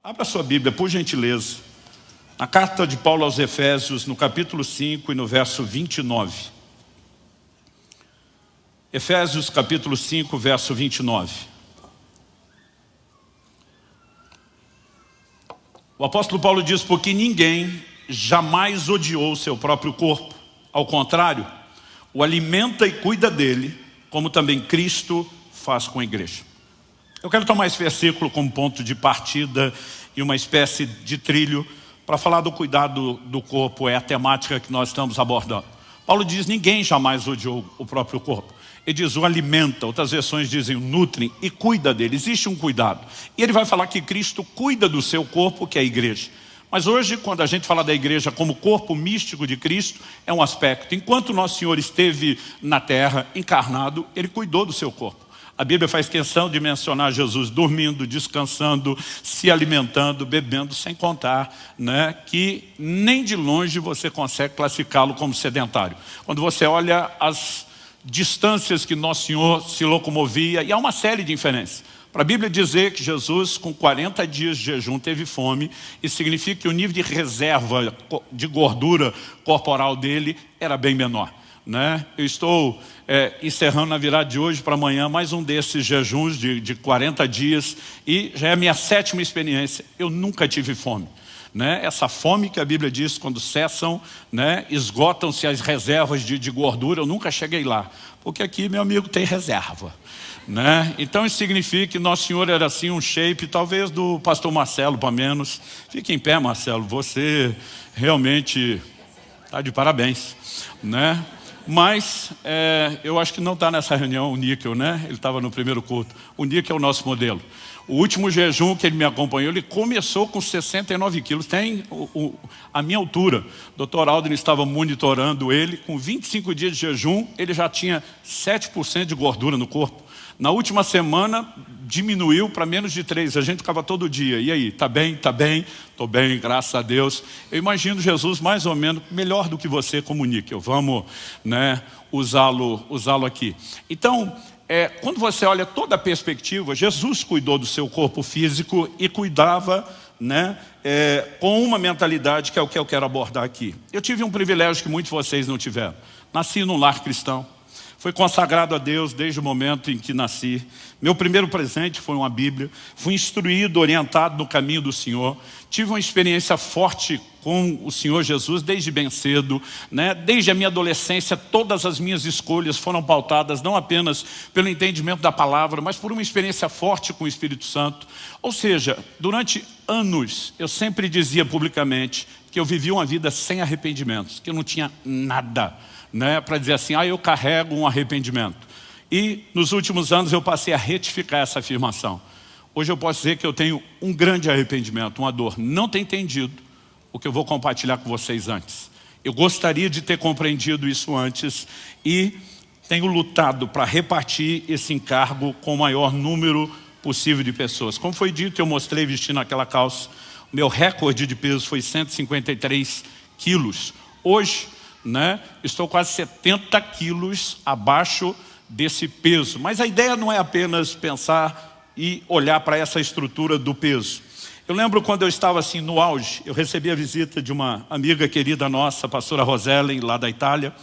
Abra sua Bíblia, por gentileza, na carta de Paulo aos Efésios, no capítulo 5 e no verso 29. Efésios capítulo 5, verso 29. O apóstolo Paulo diz: porque ninguém jamais odiou o seu próprio corpo. Ao contrário, o alimenta e cuida dele, como também Cristo faz com a igreja. Eu quero tomar esse versículo como ponto de partida e uma espécie de trilho para falar do cuidado do corpo. É a temática que nós estamos abordando. Paulo diz: ninguém jamais odiou o próprio corpo. Ele diz: o alimenta, outras versões dizem o nutrem e cuida dele. Existe um cuidado. E ele vai falar que Cristo cuida do seu corpo, que é a igreja. Mas hoje, quando a gente fala da igreja como corpo místico de Cristo, é um aspecto. Enquanto Nosso Senhor esteve na terra, encarnado, Ele cuidou do seu corpo. A Bíblia faz questão de mencionar Jesus dormindo, descansando, se alimentando, bebendo, sem contar, que nem de longe você consegue classificá-lo como sedentário. Quando você olha as distâncias que Nosso Senhor se locomovia, e há uma série de inferências. Para a Bíblia dizer que Jesus, com 40 dias de jejum, teve fome, isso significa que o nível de reserva de gordura corporal dele era bem menor. Eu estou encerrando na virada de hoje para amanhã mais um desses jejuns de 40 dias e já é a minha 7ª experiência. Eu nunca tive fome. Essa fome que a Bíblia diz, quando cessam, esgotam-se as reservas de gordura, eu nunca cheguei lá, porque aqui, meu amigo, tem reserva. Então isso significa que Nosso Senhor era assim um shape, talvez do pastor Marcelo, para menos. Fique em pé, Marcelo, você realmente está de parabéns. Mas eu acho que não está nessa reunião o Níquel, Ele estava no primeiro culto. O Níquel é o nosso modelo. O último jejum que ele me acompanhou, ele começou com 69 quilos. Tem a minha altura. O Dr. Aldrin estava monitorando ele. Com 25 dias de jejum, ele já tinha 7% de gordura no corpo. Na última semana, diminuiu para menos de 3%. A gente ficava todo dia: e aí, tá bem? Tá bem? Estou bem, graças a Deus. Eu imagino Jesus mais ou menos melhor do que você como Níquel. Vamos usá-lo aqui. Então, quando você olha toda a perspectiva, Jesus cuidou do seu corpo físico e cuidava com uma mentalidade que é o que eu quero abordar aqui. Eu tive um privilégio que muitos de vocês não tiveram. Nasci num lar cristão. Fui consagrado a Deus desde o momento em que nasci. Meu primeiro presente foi uma Bíblia. Fui instruído, orientado no caminho do Senhor. Tive uma experiência forte com o Senhor Jesus desde bem cedo. Desde a minha adolescência, todas as minhas escolhas foram pautadas não apenas pelo entendimento da palavra, mas por uma experiência forte com o Espírito Santo. Ou seja, durante anos, eu sempre dizia publicamente que eu vivia uma vida sem arrependimentos, que eu não tinha nada para dizer assim: eu carrego um arrependimento. E nos últimos anos eu passei a retificar essa afirmação. Hoje eu posso dizer que eu tenho um grande arrependimento, uma dor. Não tenho entendido o que eu vou compartilhar com vocês antes. Eu gostaria de ter compreendido isso antes e tenho lutado para repartir esse encargo com o maior número possível de pessoas. Como foi dito, eu mostrei vestindo aquela calça. O meu recorde de peso foi 153 quilos. Hoje, estou quase 70 quilos abaixo desse peso. Mas a ideia não é apenas pensar e olhar para essa estrutura do peso. Eu lembro quando eu estava assim no auge, eu recebi a visita de uma amiga querida nossa, a pastora Rosellen, lá da Itália.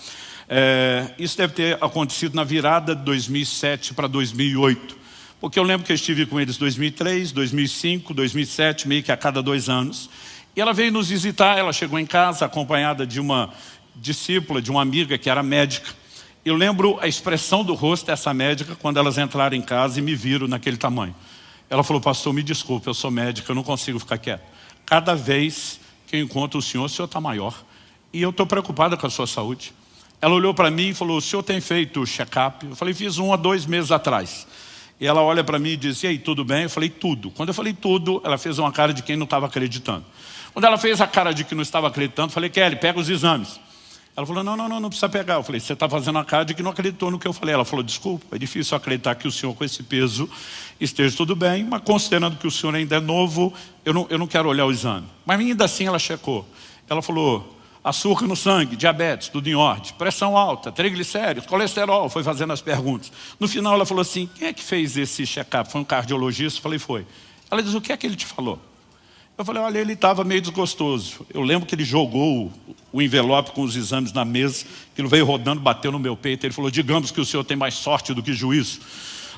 Isso deve ter acontecido na virada de 2007 para 2008. Porque eu lembro que eu estive com eles em 2003, 2005, 2007, meio que a cada 2 anos. E ela veio nos visitar, ela chegou em casa acompanhada de uma discípula, de uma amiga que era médica. Eu lembro a expressão do rosto dessa médica quando elas entraram em casa e me viram naquele tamanho. Ela falou: pastor, me desculpe, eu sou médica, eu não consigo ficar quieto. Cada vez que eu encontro o senhor está maior. E eu estou preocupada com a sua saúde. Ela olhou para mim e falou: o senhor tem feito check-up? Eu falei: fiz 1 a 2 meses atrás. E ela olha para mim e diz: e aí, tudo bem? Eu falei: tudo. Quando eu falei tudo, ela fez uma cara de quem não estava acreditando. Quando ela fez a cara de que não estava acreditando, eu falei: Kelly, pega os exames. Ela falou: não precisa pegar. Eu falei: você está fazendo a cara de que não acreditou no que eu falei. Ela falou: desculpa, é difícil acreditar que o senhor com esse peso esteja tudo bem, mas considerando que o senhor ainda é novo, eu não quero olhar o exame. Mas ainda assim ela checou. Ela falou: açúcar no sangue, diabetes, tudo em ordem, pressão alta, triglicéridos, colesterol, foi fazendo as perguntas. No final ela falou assim: quem é que fez esse check-up? Foi um cardiologista? Eu falei: foi. Ela diz: o que é que ele te falou? Eu falei, olha, ele estava meio desgostoso. Eu lembro que ele jogou o envelope com os exames na mesa, aquilo veio rodando, bateu no meu peito. Ele falou, digamos que o senhor tem mais sorte do que juízo.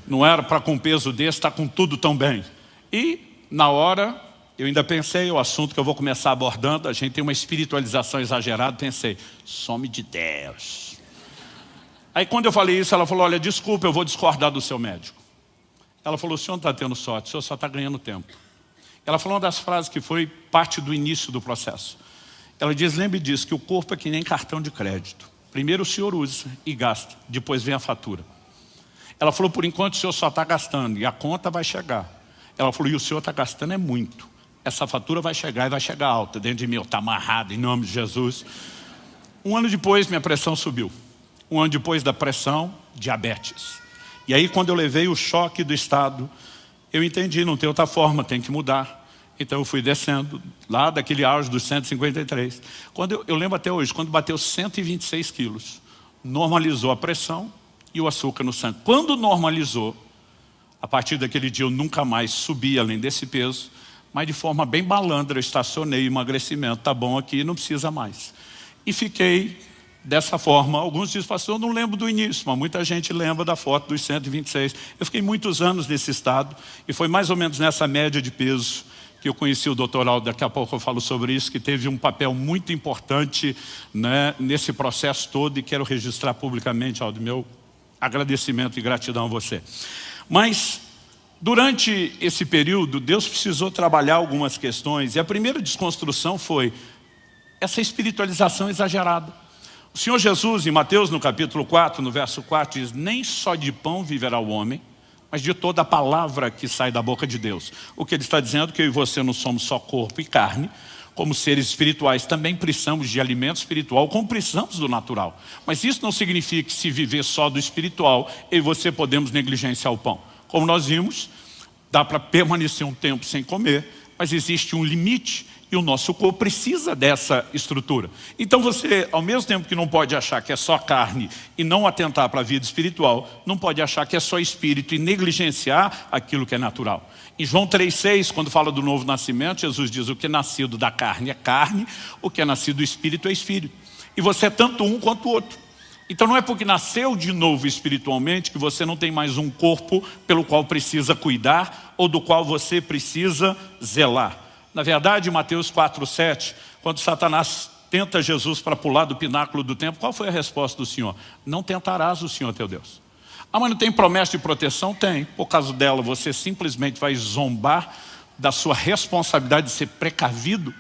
Não era para com um peso desse, está com tudo tão bem. E, na hora, eu ainda pensei, o assunto que eu vou começar abordando, a gente tem uma espiritualização exagerada, pensei, some de Deus. Aí quando eu falei isso, ela falou, olha, desculpa, eu vou discordar do seu médico. Ela falou, o senhor não está tendo sorte, o senhor só está ganhando tempo. Ela falou uma das frases que foi parte do início do processo. Ela diz, lembre disso, que o corpo é que nem cartão de crédito. Primeiro o senhor usa e gasta, depois vem a fatura. Ela falou, por enquanto o senhor só está gastando e a conta vai chegar. Ela falou, e o senhor está gastando é muito. Essa fatura vai chegar e vai chegar alta. Dentro de mim, eu está amarrado em nome de Jesus. Um ano depois, minha pressão subiu. Um ano depois da pressão, diabetes. E aí, quando eu levei o choque do estado, eu entendi, não tem outra forma, tem que mudar. Então eu fui descendo, lá daquele auge dos 153. Eu lembro até hoje, quando bateu 126 quilos, normalizou a pressão e o açúcar no sangue. Quando normalizou, a partir daquele dia eu nunca mais subi além desse peso, mas de forma bem malandra eu estacionei o emagrecimento, tá bom aqui, não precisa mais. E fiquei dessa forma. Alguns dizem, pastor, eu não lembro do início, mas muita gente lembra da foto dos 126. Eu fiquei muitos anos nesse estado e foi mais ou menos nessa média de peso que eu conheci o Dr. Aldo, daqui a pouco eu falo sobre isso, que teve um papel muito importante, né, nesse processo todo, e quero registrar publicamente, Aldo, meu agradecimento e gratidão a você. Mas, durante esse período, Deus precisou trabalhar algumas questões, e a primeira desconstrução foi essa espiritualização exagerada. O Senhor Jesus, em Mateus, no capítulo 4, no verso 4, diz, nem só de pão viverá o homem, mas de toda a palavra que sai da boca de Deus. O que ele está dizendo é que eu e você não somos só corpo e carne, como seres espirituais também precisamos de alimento espiritual, como precisamos do natural. Mas isso não significa que se viver só do espiritual, eu e você podemos negligenciar o pão. Como nós vimos, dá para permanecer um tempo sem comer, mas existe um limite e o nosso corpo precisa dessa estrutura. Então você, ao mesmo tempo que não pode achar que é só carne e não atentar para a vida espiritual, não pode achar que é só espírito e negligenciar aquilo que é natural. Em João 3,6, quando fala do novo nascimento, Jesus diz, o que é nascido da carne é carne, o que é nascido do espírito é espírito. E você é tanto um quanto o outro. Então não é porque nasceu de novo espiritualmente que você não tem mais um corpo pelo qual precisa cuidar ou do qual você precisa zelar. Na verdade, em Mateus 4,7, quando Satanás tenta Jesus para pular do pináculo do templo, qual foi a resposta do Senhor? Não tentarás o Senhor teu Deus. Ah, mas não tem promessa de proteção? Tem. Por causa dela, você simplesmente vai zombar da sua responsabilidade de ser precavido.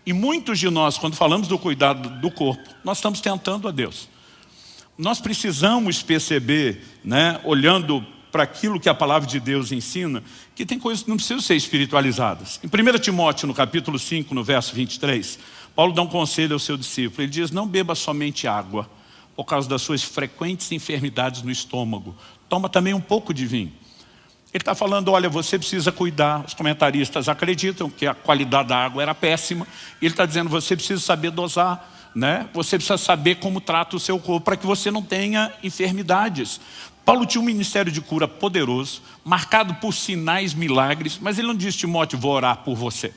E muitos de nós, quando falamos do cuidado do corpo, nós estamos tentando a Deus. Nós precisamos perceber, né, olhando para aquilo que a palavra de Deus ensina, que tem coisas que não precisam ser espiritualizadas. Em 1 Timóteo, no capítulo 5, no verso 23, Paulo dá um conselho ao seu discípulo. Ele diz, não beba somente água, por causa das suas frequentes enfermidades no estômago. Toma também um pouco de vinho. Ele está falando, olha, você precisa cuidar. Os comentaristas acreditam que a qualidade da água era péssima. E ele está dizendo, você precisa saber dosar, né? Você precisa saber como trata o seu corpo para que você não tenha enfermidades. Paulo tinha um ministério de cura poderoso, marcado por sinais, milagres, mas ele não disse, Timóteo, vou orar por você.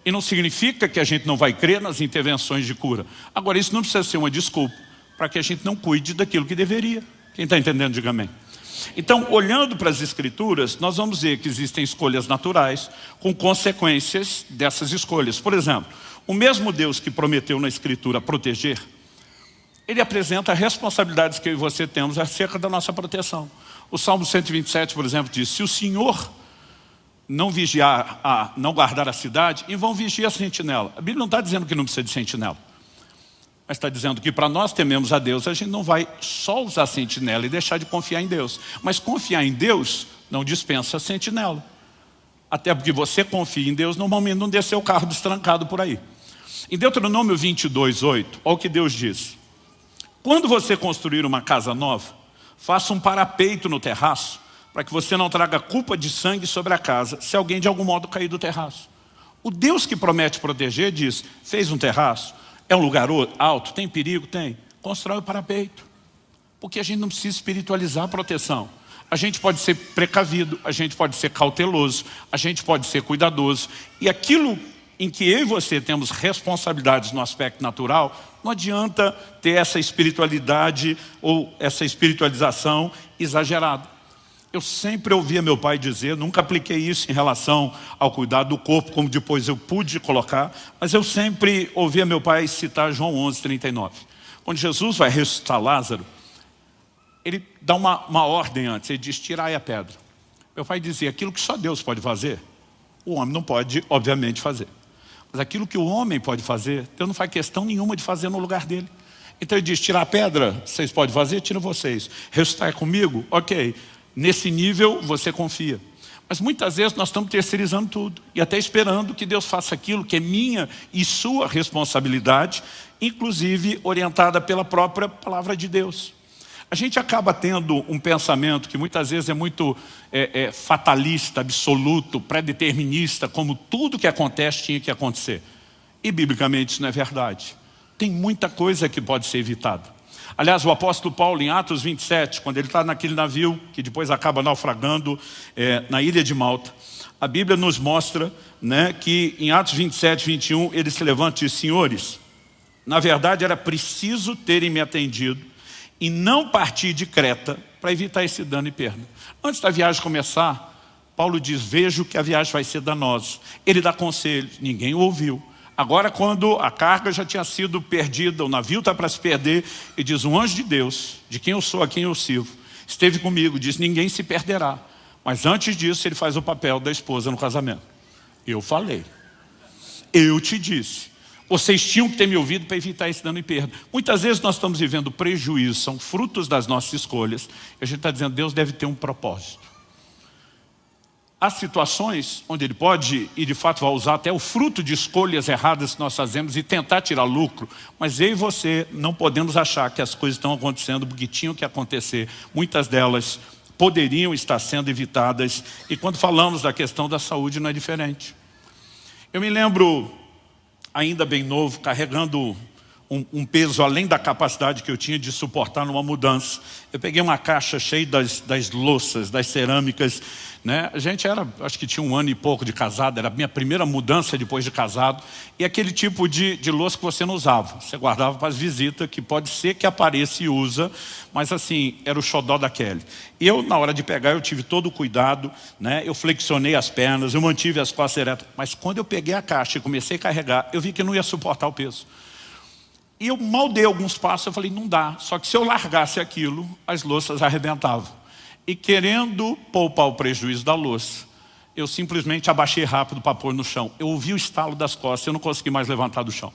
E não significa que a gente não vai crer nas intervenções de cura. Agora, isso não precisa ser uma desculpa para que a gente não cuide daquilo que deveria. Quem está entendendo, diga amém. Então, olhando para as Escrituras, nós vamos ver que existem escolhas naturais com consequências dessas escolhas. Por exemplo, o mesmo Deus que prometeu na Escritura proteger, ele apresenta responsabilidades que eu e você temos acerca da nossa proteção. O Salmo 127, por exemplo, diz, se o Senhor não vigiar, não guardar a cidade, em vão vigia a sentinela. A Bíblia não está dizendo que não precisa de sentinela, mas está dizendo que para nós tememos a Deus, a gente não vai só usar a sentinela e deixar de confiar em Deus. Mas confiar em Deus não dispensa a sentinela. Até porque você confia em Deus, normalmente não deixa seu carro destrancado por aí. Em Deuteronômio 22:8, olha o que Deus diz. Quando você construir uma casa nova, faça um parapeito no terraço, para que você não traga culpa de sangue sobre a casa, se alguém de algum modo cair do terraço. O Deus que promete proteger diz, fez um terraço, é um lugar alto, tem perigo? Tem. Constrói o parapeito. Porque a gente não precisa espiritualizar a proteção. A gente pode ser precavido, a gente pode ser cauteloso, a gente pode ser cuidadoso. E aquilo em que eu e você temos responsabilidades no aspecto natural, não adianta ter essa espiritualidade ou essa espiritualização exagerada. Eu sempre ouvia meu pai dizer, nunca apliquei isso em relação ao cuidado do corpo, como depois eu pude colocar, mas eu sempre ouvia meu pai citar João 11:39. Quando Jesus vai ressuscitar Lázaro, ele dá uma ordem antes, ele diz, tirai a pedra. Meu pai dizia, aquilo que só Deus pode fazer, o homem não pode, obviamente, fazer. Mas aquilo que o homem pode fazer, Deus não faz questão nenhuma de fazer no lugar dele. Então ele diz, tirar a pedra, vocês podem fazer? Tira vocês. Ressuscitar é comigo? Ok. Nesse nível você confia. Mas muitas vezes nós estamos terceirizando tudo. E até esperando que Deus faça aquilo que é minha e sua responsabilidade, inclusive orientada pela própria palavra de Deus. A gente acaba tendo um pensamento que muitas vezes é muito fatalista, absoluto, pré-determinista, como tudo que acontece tinha que acontecer. E biblicamente isso não é verdade. Tem muita coisa que pode ser evitada. Aliás, o apóstolo Paulo, em Atos 27, quando ele está naquele navio que depois acaba naufragando na ilha de Malta, a Bíblia nos mostra, né, que em Atos 27, 21, ele se levanta e diz, senhores, na verdade era preciso terem me atendido e não partir de Creta para evitar esse dano e perda. Antes da viagem começar, Paulo diz, vejo que a viagem vai ser danosa. Ele dá conselhos, ninguém o ouviu. Agora, quando a carga já tinha sido perdida, o navio está para se perder, ele diz, um anjo de Deus, de quem eu sou, a quem eu sirvo, esteve comigo, diz, ninguém se perderá. Mas antes disso, ele faz o papel da esposa no casamento. Eu falei. Eu te disse. Vocês tinham que ter me ouvido para evitar esse dano e perda. Muitas vezes nós estamos vivendo prejuízos, são frutos das nossas escolhas, e a gente está dizendo, Deus deve ter um propósito. Há situações onde ele pode, e de fato vai usar até o fruto de escolhas erradas que nós fazemos e tentar tirar lucro, mas eu e você não podemos achar que as coisas estão acontecendo porque tinham que acontecer. Muitas delas poderiam estar sendo evitadas, e quando falamos da questão da saúde não é diferente. Eu me lembro, ainda bem novo, carregando um peso além da capacidade que eu tinha de suportar numa mudança. Eu peguei uma caixa cheia das louças, das cerâmicas, né? A gente era, acho que tinha 1 ano e pouco de casado, era a minha primeira mudança depois de casado, e aquele tipo de louça que você não usava, você guardava para as visitas, que pode ser que apareça e usa, mas assim, era o xodó da Kelly. E eu, na hora de pegar, eu tive todo o cuidado, né? Eu flexionei as pernas, eu mantive as costas eretas, mas quando eu peguei a caixa e comecei a carregar, eu vi que não ia suportar o peso. E eu mal dei alguns passos, eu falei, não dá. Só que se eu largasse aquilo, as louças arrebentavam. E querendo poupar o prejuízo da louça, eu simplesmente abaixei rápido para pôr no chão. Eu ouvi o estalo das costas, eu não consegui mais levantar do chão.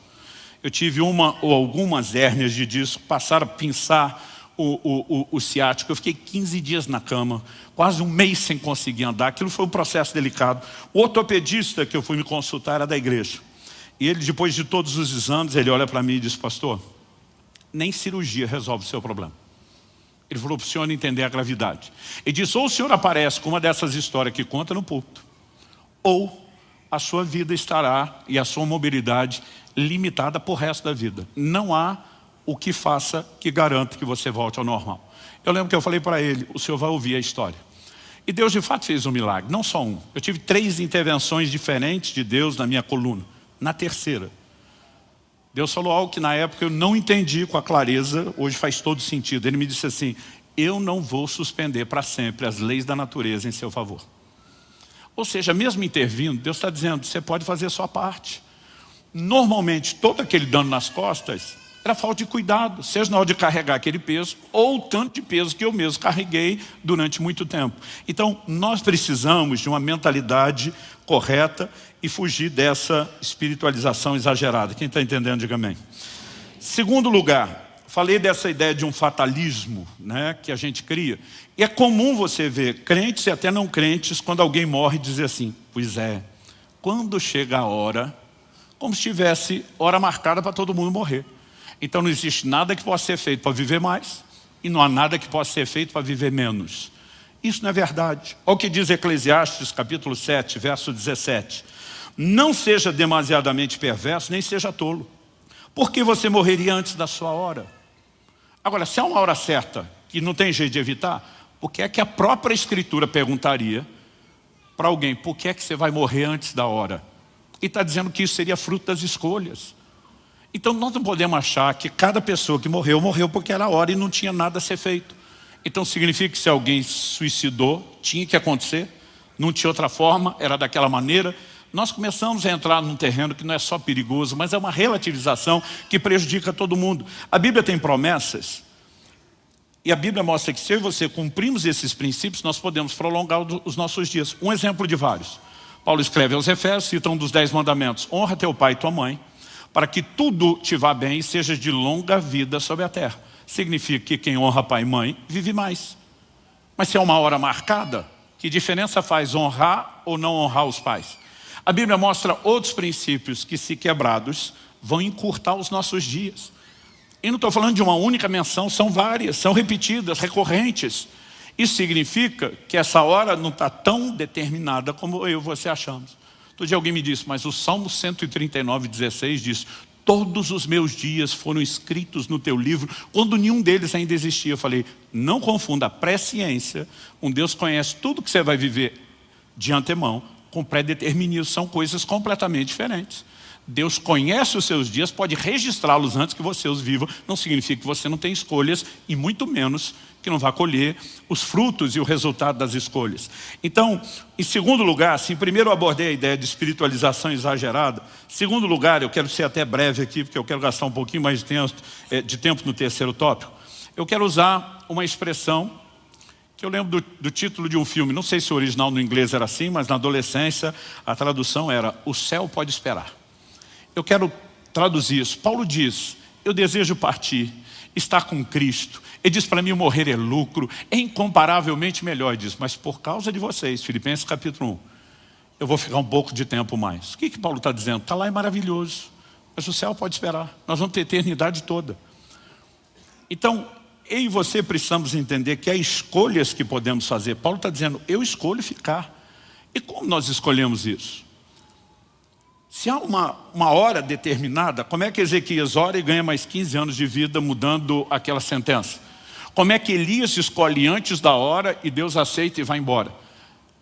Eu tive uma ou algumas hérnias de disco, passaram a pinçar o ciático. Eu fiquei 15 dias na cama, quase 1 mês sem conseguir andar. Aquilo foi um processo delicado. O ortopedista que eu fui me consultar era da igreja. E ele, depois de todos os exames, ele olha para mim e diz, pastor, nem cirurgia resolve o seu problema. Ele falou para o senhor entender a gravidade. Ele disse, ou o senhor aparece com uma dessas histórias que conta no púlpito, ou a sua vida estará e a sua mobilidade limitada por resto da vida. Não há o que faça que garanta que você volte ao normal. Eu lembro que eu falei para ele, o senhor vai ouvir a história. E Deus de fato fez um milagre, não só um. Eu tive 3 intervenções diferentes de Deus na minha coluna. Na terceira, Deus falou algo que na época eu não entendi com a clareza, hoje faz todo sentido. Ele me disse assim, eu não vou suspender para sempre as leis da natureza em seu favor. Ou seja, mesmo intervindo, Deus está dizendo, você pode fazer a sua parte. Normalmente, todo aquele dano nas costas era falta de cuidado, seja na hora de carregar aquele peso, ou o tanto de peso que eu mesmo carreguei durante muito tempo. Então, nós precisamos de uma mentalidade correta e fugir dessa espiritualização exagerada. Quem está entendendo, diga amém. Segundo lugar, falei dessa ideia de um fatalismo, né, que a gente cria. E é comum você ver crentes e até não crentes, quando alguém morre, dizer assim, pois é, quando chega a hora, como se tivesse hora marcada para todo mundo morrer. Então não existe nada que possa ser feito para viver mais, e não há nada que possa ser feito para viver menos. Isso não é verdade. Olha o que diz Eclesiastes, capítulo 7, verso 17. Não seja demasiadamente perverso, nem seja tolo, porque você morreria antes da sua hora. Agora, se há uma hora certa, que não tem jeito de evitar, por que é que a própria Escritura perguntaria para alguém, por que é que você vai morrer antes da hora? E está dizendo que isso seria fruto das escolhas. Então nós não podemos achar que cada pessoa que morreu, morreu porque era a hora e não tinha nada a ser feito. Então significa que se alguém suicidou, tinha que acontecer, não tinha outra forma, era daquela maneira. Nós começamos a entrar num terreno que não é só perigoso, mas é uma relativização que prejudica todo mundo. A Bíblia tem promessas, e a Bíblia mostra que se eu e você cumprimos esses princípios, nós podemos prolongar os nossos dias. Um exemplo de vários. Paulo escreve aos Efésios, cita um dos 10 mandamentos: honra teu pai e tua mãe, para que tudo te vá bem e sejas de longa vida sobre a terra. Significa que quem honra pai e mãe vive mais. Mas se é uma hora marcada, que diferença faz honrar ou não honrar os pais? A Bíblia mostra outros princípios que, se quebrados, vão encurtar os nossos dias. E não estou falando de uma única menção, são várias, são repetidas, recorrentes. Isso significa que essa hora não está tão determinada como eu e você achamos. Outro dia alguém me disse, mas o Salmo 139:16 diz: todos os meus dias foram escritos no teu livro, quando nenhum deles ainda existia. Eu falei, não confunda a presciência. Um Deus conhece tudo que você vai viver de antemão com pré-determinismo. São coisas completamente diferentes. Deus conhece os seus dias, pode registrá-los antes que você os viva. Não significa que você não tem escolhas, e muito menos que não vai colher os frutos e o resultado das escolhas. Então, em segundo lugar, assim, primeiro eu abordei a ideia de espiritualização exagerada. Em segundo lugar, eu quero ser até breve aqui, porque eu quero gastar um pouquinho mais de tempo no terceiro tópico. Eu quero usar uma expressão que eu lembro do título de um filme. Não sei se o original no inglês era assim, mas na adolescência a tradução era: o céu pode esperar. Eu quero traduzir isso. Paulo diz: eu desejo partir, estar com Cristo. Ele diz para mim, morrer é lucro, é incomparavelmente melhor. Ele diz, mas por causa de vocês, Filipenses capítulo 1, eu vou ficar um pouco de tempo mais. O que Paulo está dizendo? Está lá, é maravilhoso, mas o céu pode esperar. Nós vamos ter a eternidade toda. Então, eu e você precisamos entender que há escolhas que podemos fazer. Paulo está dizendo, eu escolho ficar. E como nós escolhemos isso? Se há uma hora determinada, como é que Ezequias ora e ganha mais 15 anos de vida mudando aquela sentença? Como é que Elias escolhe antes da hora e Deus aceita e vai embora?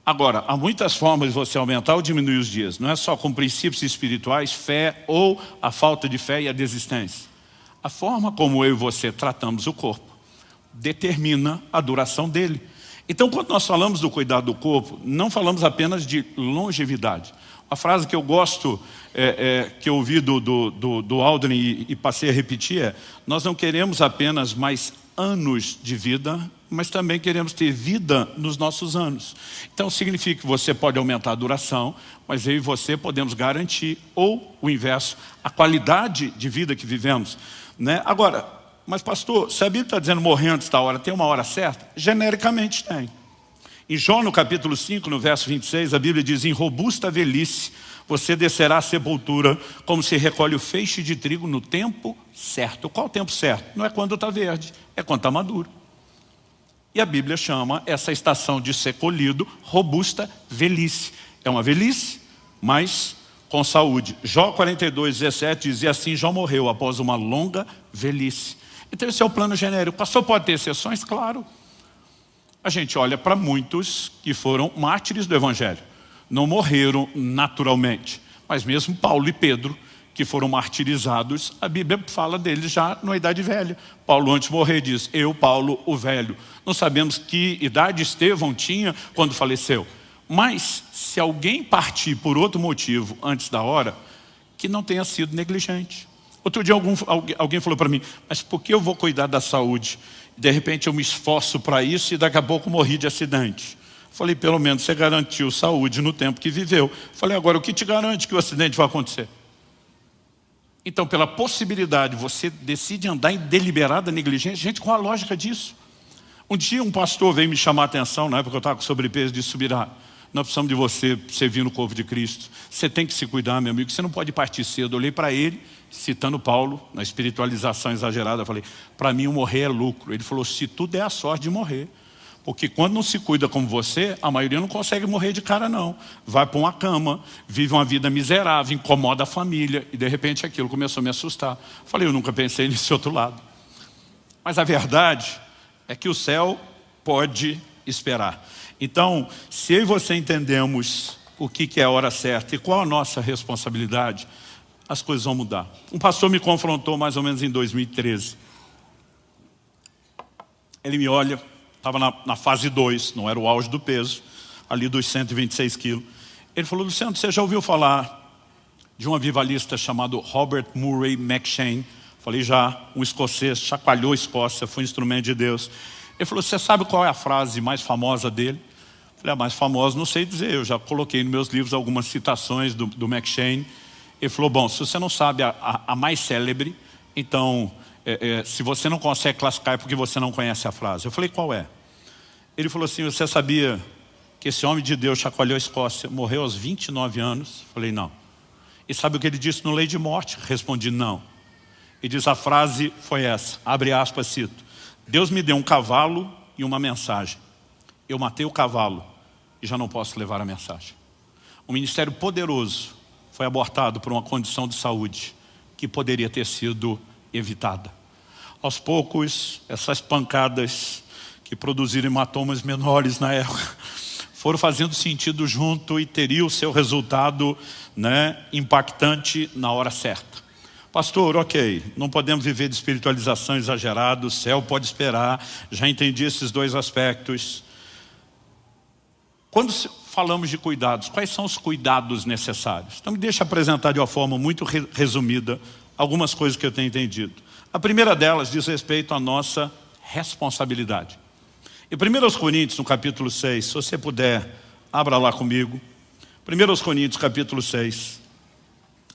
Agora, há muitas formas de você aumentar ou diminuir os dias. Não é só com princípios espirituais, fé ou a falta de fé e a desistência. A forma como eu e você tratamos o corpo determina a duração dele. Então, quando nós falamos do cuidado do corpo, não falamos apenas de longevidade. A frase que eu gosto, que eu ouvi do Aldrin e passei a repetir é: nós não queremos apenas mais anos de vida, mas também queremos ter vida nos nossos anos. Então significa que você pode aumentar a duração, mas eu e você podemos garantir, ou o inverso, a qualidade de vida que vivemos, né? Agora, mas pastor, se a Bíblia está dizendo morrer antes da hora, tem uma hora certa? Genericamente tem. Em Jó, no capítulo 5, no verso 26, a Bíblia diz: em robusta velhice você descerá à sepultura, como se recolhe o feixe de trigo no tempo certo. Qual o tempo certo? Não é quando está verde, é quando está maduro. E a Bíblia chama essa estação de ser colhido robusta velhice. É uma velhice, mas com saúde. Jó 42:17 diz: e assim Jó morreu após uma longa velhice. Então esse é o plano genérico. O pastor pode ter exceções? Claro. A gente olha para muitos que foram mártires do Evangelho. Não morreram naturalmente. Mas mesmo Paulo e Pedro, que foram martirizados, a Bíblia fala deles já na idade velha. Paulo, antes de morrer, diz: eu, Paulo, o velho. Não sabemos que idade Estevão tinha quando faleceu. Mas, se alguém partir por outro motivo antes da hora, que não tenha sido negligente. Outro dia alguém falou para mim: mas por que eu vou cuidar da saúde? De repente eu me esforço para isso e daqui a pouco morri de acidente. Falei, pelo menos você garantiu saúde no tempo que viveu. Falei, agora o que te garante que o acidente vai acontecer? Então, pela possibilidade, você decide andar em deliberada negligência. Gente, qual a lógica disso? Um dia um pastor veio me chamar a atenção, na época eu estava com sobrepeso, de subirá. Nós precisamos de você servir no corpo de Cristo. Você tem que se cuidar, meu amigo, você não pode partir cedo. Eu olhei para ele, citando Paulo, na espiritualização exagerada, eu falei, para mim o morrer é lucro. Ele falou, se tu der a sorte de morrer. Porque quando não se cuida como você, a maioria não consegue morrer de cara não. Vai para uma cama, vive uma vida miserável, incomoda a família. E de repente aquilo começou a me assustar. Falei, eu nunca pensei nesse outro lado. Mas a verdade é que o céu pode esperar. Então, se eu e você entendemos o que é a hora certa e qual a nossa responsabilidade, as coisas vão mudar. Um pastor me confrontou mais ou menos em 2013. Ele me olha, estava na fase 2, não era o auge do peso, ali dos 126 quilos. Ele falou: Luciano, você já ouviu falar de um avivalista chamado Robert Murray M'Cheyne? Falei: já. Um escocês, chacoalhou a Escócia, foi um instrumento de Deus. Ele falou: você sabe qual é a frase mais famosa dele? Falei: a mais famosa não sei dizer, eu já coloquei nos meus livros algumas citações do M'Cheyne. Ele falou: bom, se você não sabe a mais célebre, então, se você não consegue classificar é porque você não conhece a frase. Eu falei: qual é? Ele falou assim: você sabia que esse homem de Deus chacoalhou a Escócia, morreu aos 29 anos? Falei: não. E sabe o que ele disse no Lei de Morte? Respondi: não. E diz, a frase foi essa, abre aspas, cito: Deus me deu um cavalo e uma mensagem. Eu matei o cavalo e já não posso levar a mensagem. Um ministério poderoso foi abortado por uma condição de saúde que poderia ter sido evitada. Aos poucos, essas pancadas que produziram hematomas menores na época foram fazendo sentido junto e teria o seu resultado, impactante na hora certa. Pastor, ok, não podemos viver de espiritualização exagerada, o céu pode esperar, já entendi esses dois aspectos. Quando falamos de cuidados, quais são os cuidados necessários? Então me deixa apresentar de uma forma muito resumida algumas coisas que eu tenho entendido. A primeira delas diz respeito à nossa responsabilidade. Em 1 Coríntios, no capítulo 6, se você puder, abra lá comigo. 1 Coríntios, capítulo 6,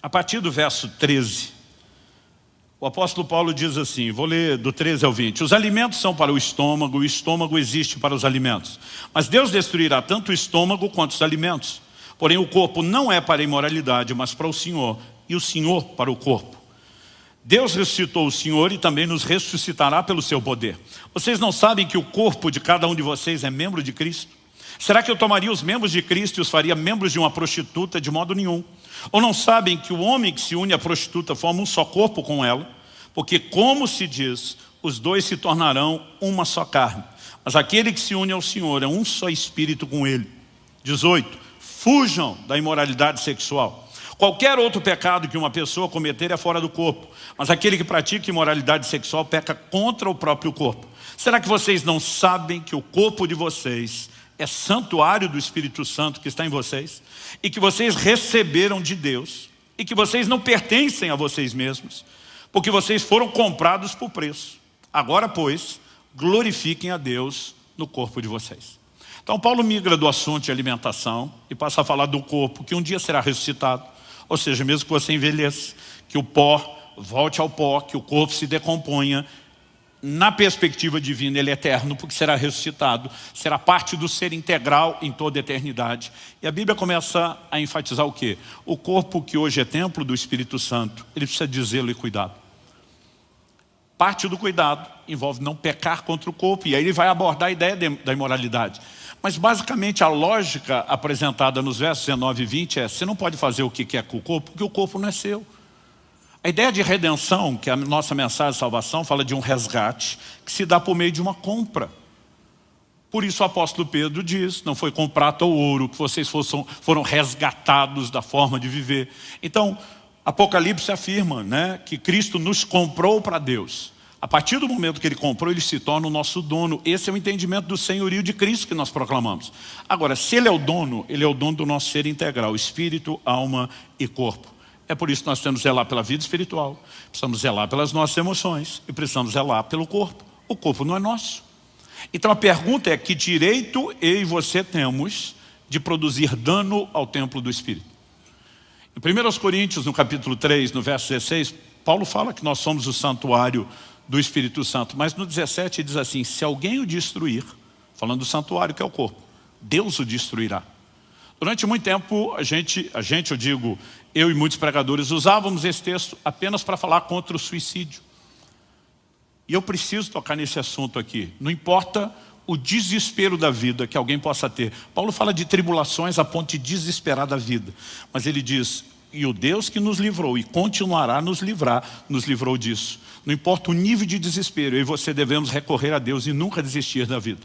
a partir do verso 13, o apóstolo Paulo diz assim, vou ler do 13 ao 20. Os alimentos são para o estômago existe para os alimentos. Mas Deus destruirá tanto o estômago quanto os alimentos. Porém o corpo não é para a imoralidade, mas para o Senhor, e o Senhor para o corpo. Deus ressuscitou o Senhor e também nos ressuscitará pelo seu poder. Vocês não sabem que o corpo de cada um de vocês é membro de Cristo? Será que eu tomaria os membros de Cristo e os faria membros de uma prostituta? De modo nenhum. Ou não sabem que o homem que se une à prostituta forma um só corpo com ela? Porque, como se diz, os dois se tornarão uma só carne. Mas aquele que se une ao Senhor é um só espírito com ele. 18. Fujam da imoralidade sexual. Qualquer outro pecado que uma pessoa cometer é fora do corpo. Mas aquele que pratica imoralidade sexual peca contra o próprio corpo. Será que vocês não sabem que o corpo de vocês é santuário do Espírito Santo que está em vocês? E que vocês receberam de Deus? E que vocês não pertencem a vocês mesmos? Porque vocês foram comprados por preço. Agora, pois, glorifiquem a Deus no corpo de vocês. Então Paulo migra do assunto de alimentação e passa a falar do corpo que um dia será ressuscitado. Ou seja, mesmo que você envelheça, que o pó volte ao pó, que o corpo se decomponha, na perspectiva divina ele é eterno, porque será ressuscitado, será parte do ser integral em toda a eternidade. E a Bíblia começa a enfatizar o quê? O corpo que hoje é templo do Espírito Santo, ele precisa de zelo e cuidado. Parte do cuidado envolve não pecar contra o corpo, e aí ele vai abordar a ideia da imoralidade. Mas basicamente a lógica apresentada nos versos 19 e 20 é: você não pode fazer o que quer com o corpo, porque o corpo não é seu. A ideia de redenção, que é a nossa mensagem de salvação, fala de um resgate que se dá por meio de uma compra. Por isso o apóstolo Pedro diz, não foi com prata ou ouro que vocês foram resgatados da forma de viver. Então, Apocalipse afirma, que Cristo nos comprou para Deus. A partir do momento que ele comprou, ele se torna o nosso dono. Esse é o entendimento do senhorio de Cristo que nós proclamamos. Agora, se ele é o dono do nosso ser integral, espírito, alma e corpo. É por isso que nós temos que zelar pela vida espiritual, precisamos zelar pelas nossas emoções e precisamos zelar pelo corpo. O corpo não é nosso. Então a pergunta é: que direito eu e você temos de produzir dano ao templo do Espírito? Em 1 Coríntios, no capítulo 3, no verso 16, Paulo fala que nós somos o santuário do Espírito Santo, mas no 17 diz assim: se alguém o destruir, falando do santuário que é o corpo, Deus o destruirá. Durante muito tempo, eu e muitos pregadores usávamos esse texto apenas para falar contra o suicídio. E eu preciso tocar nesse assunto aqui. Não importa o desespero da vida que alguém possa ter. Paulo fala de tribulações a ponto de desesperar da vida. Mas ele diz, e o Deus que nos livrou e continuará a nos livrar, nos livrou disso. Não importa o nível de desespero, eu e você devemos recorrer a Deus e nunca desistir da vida.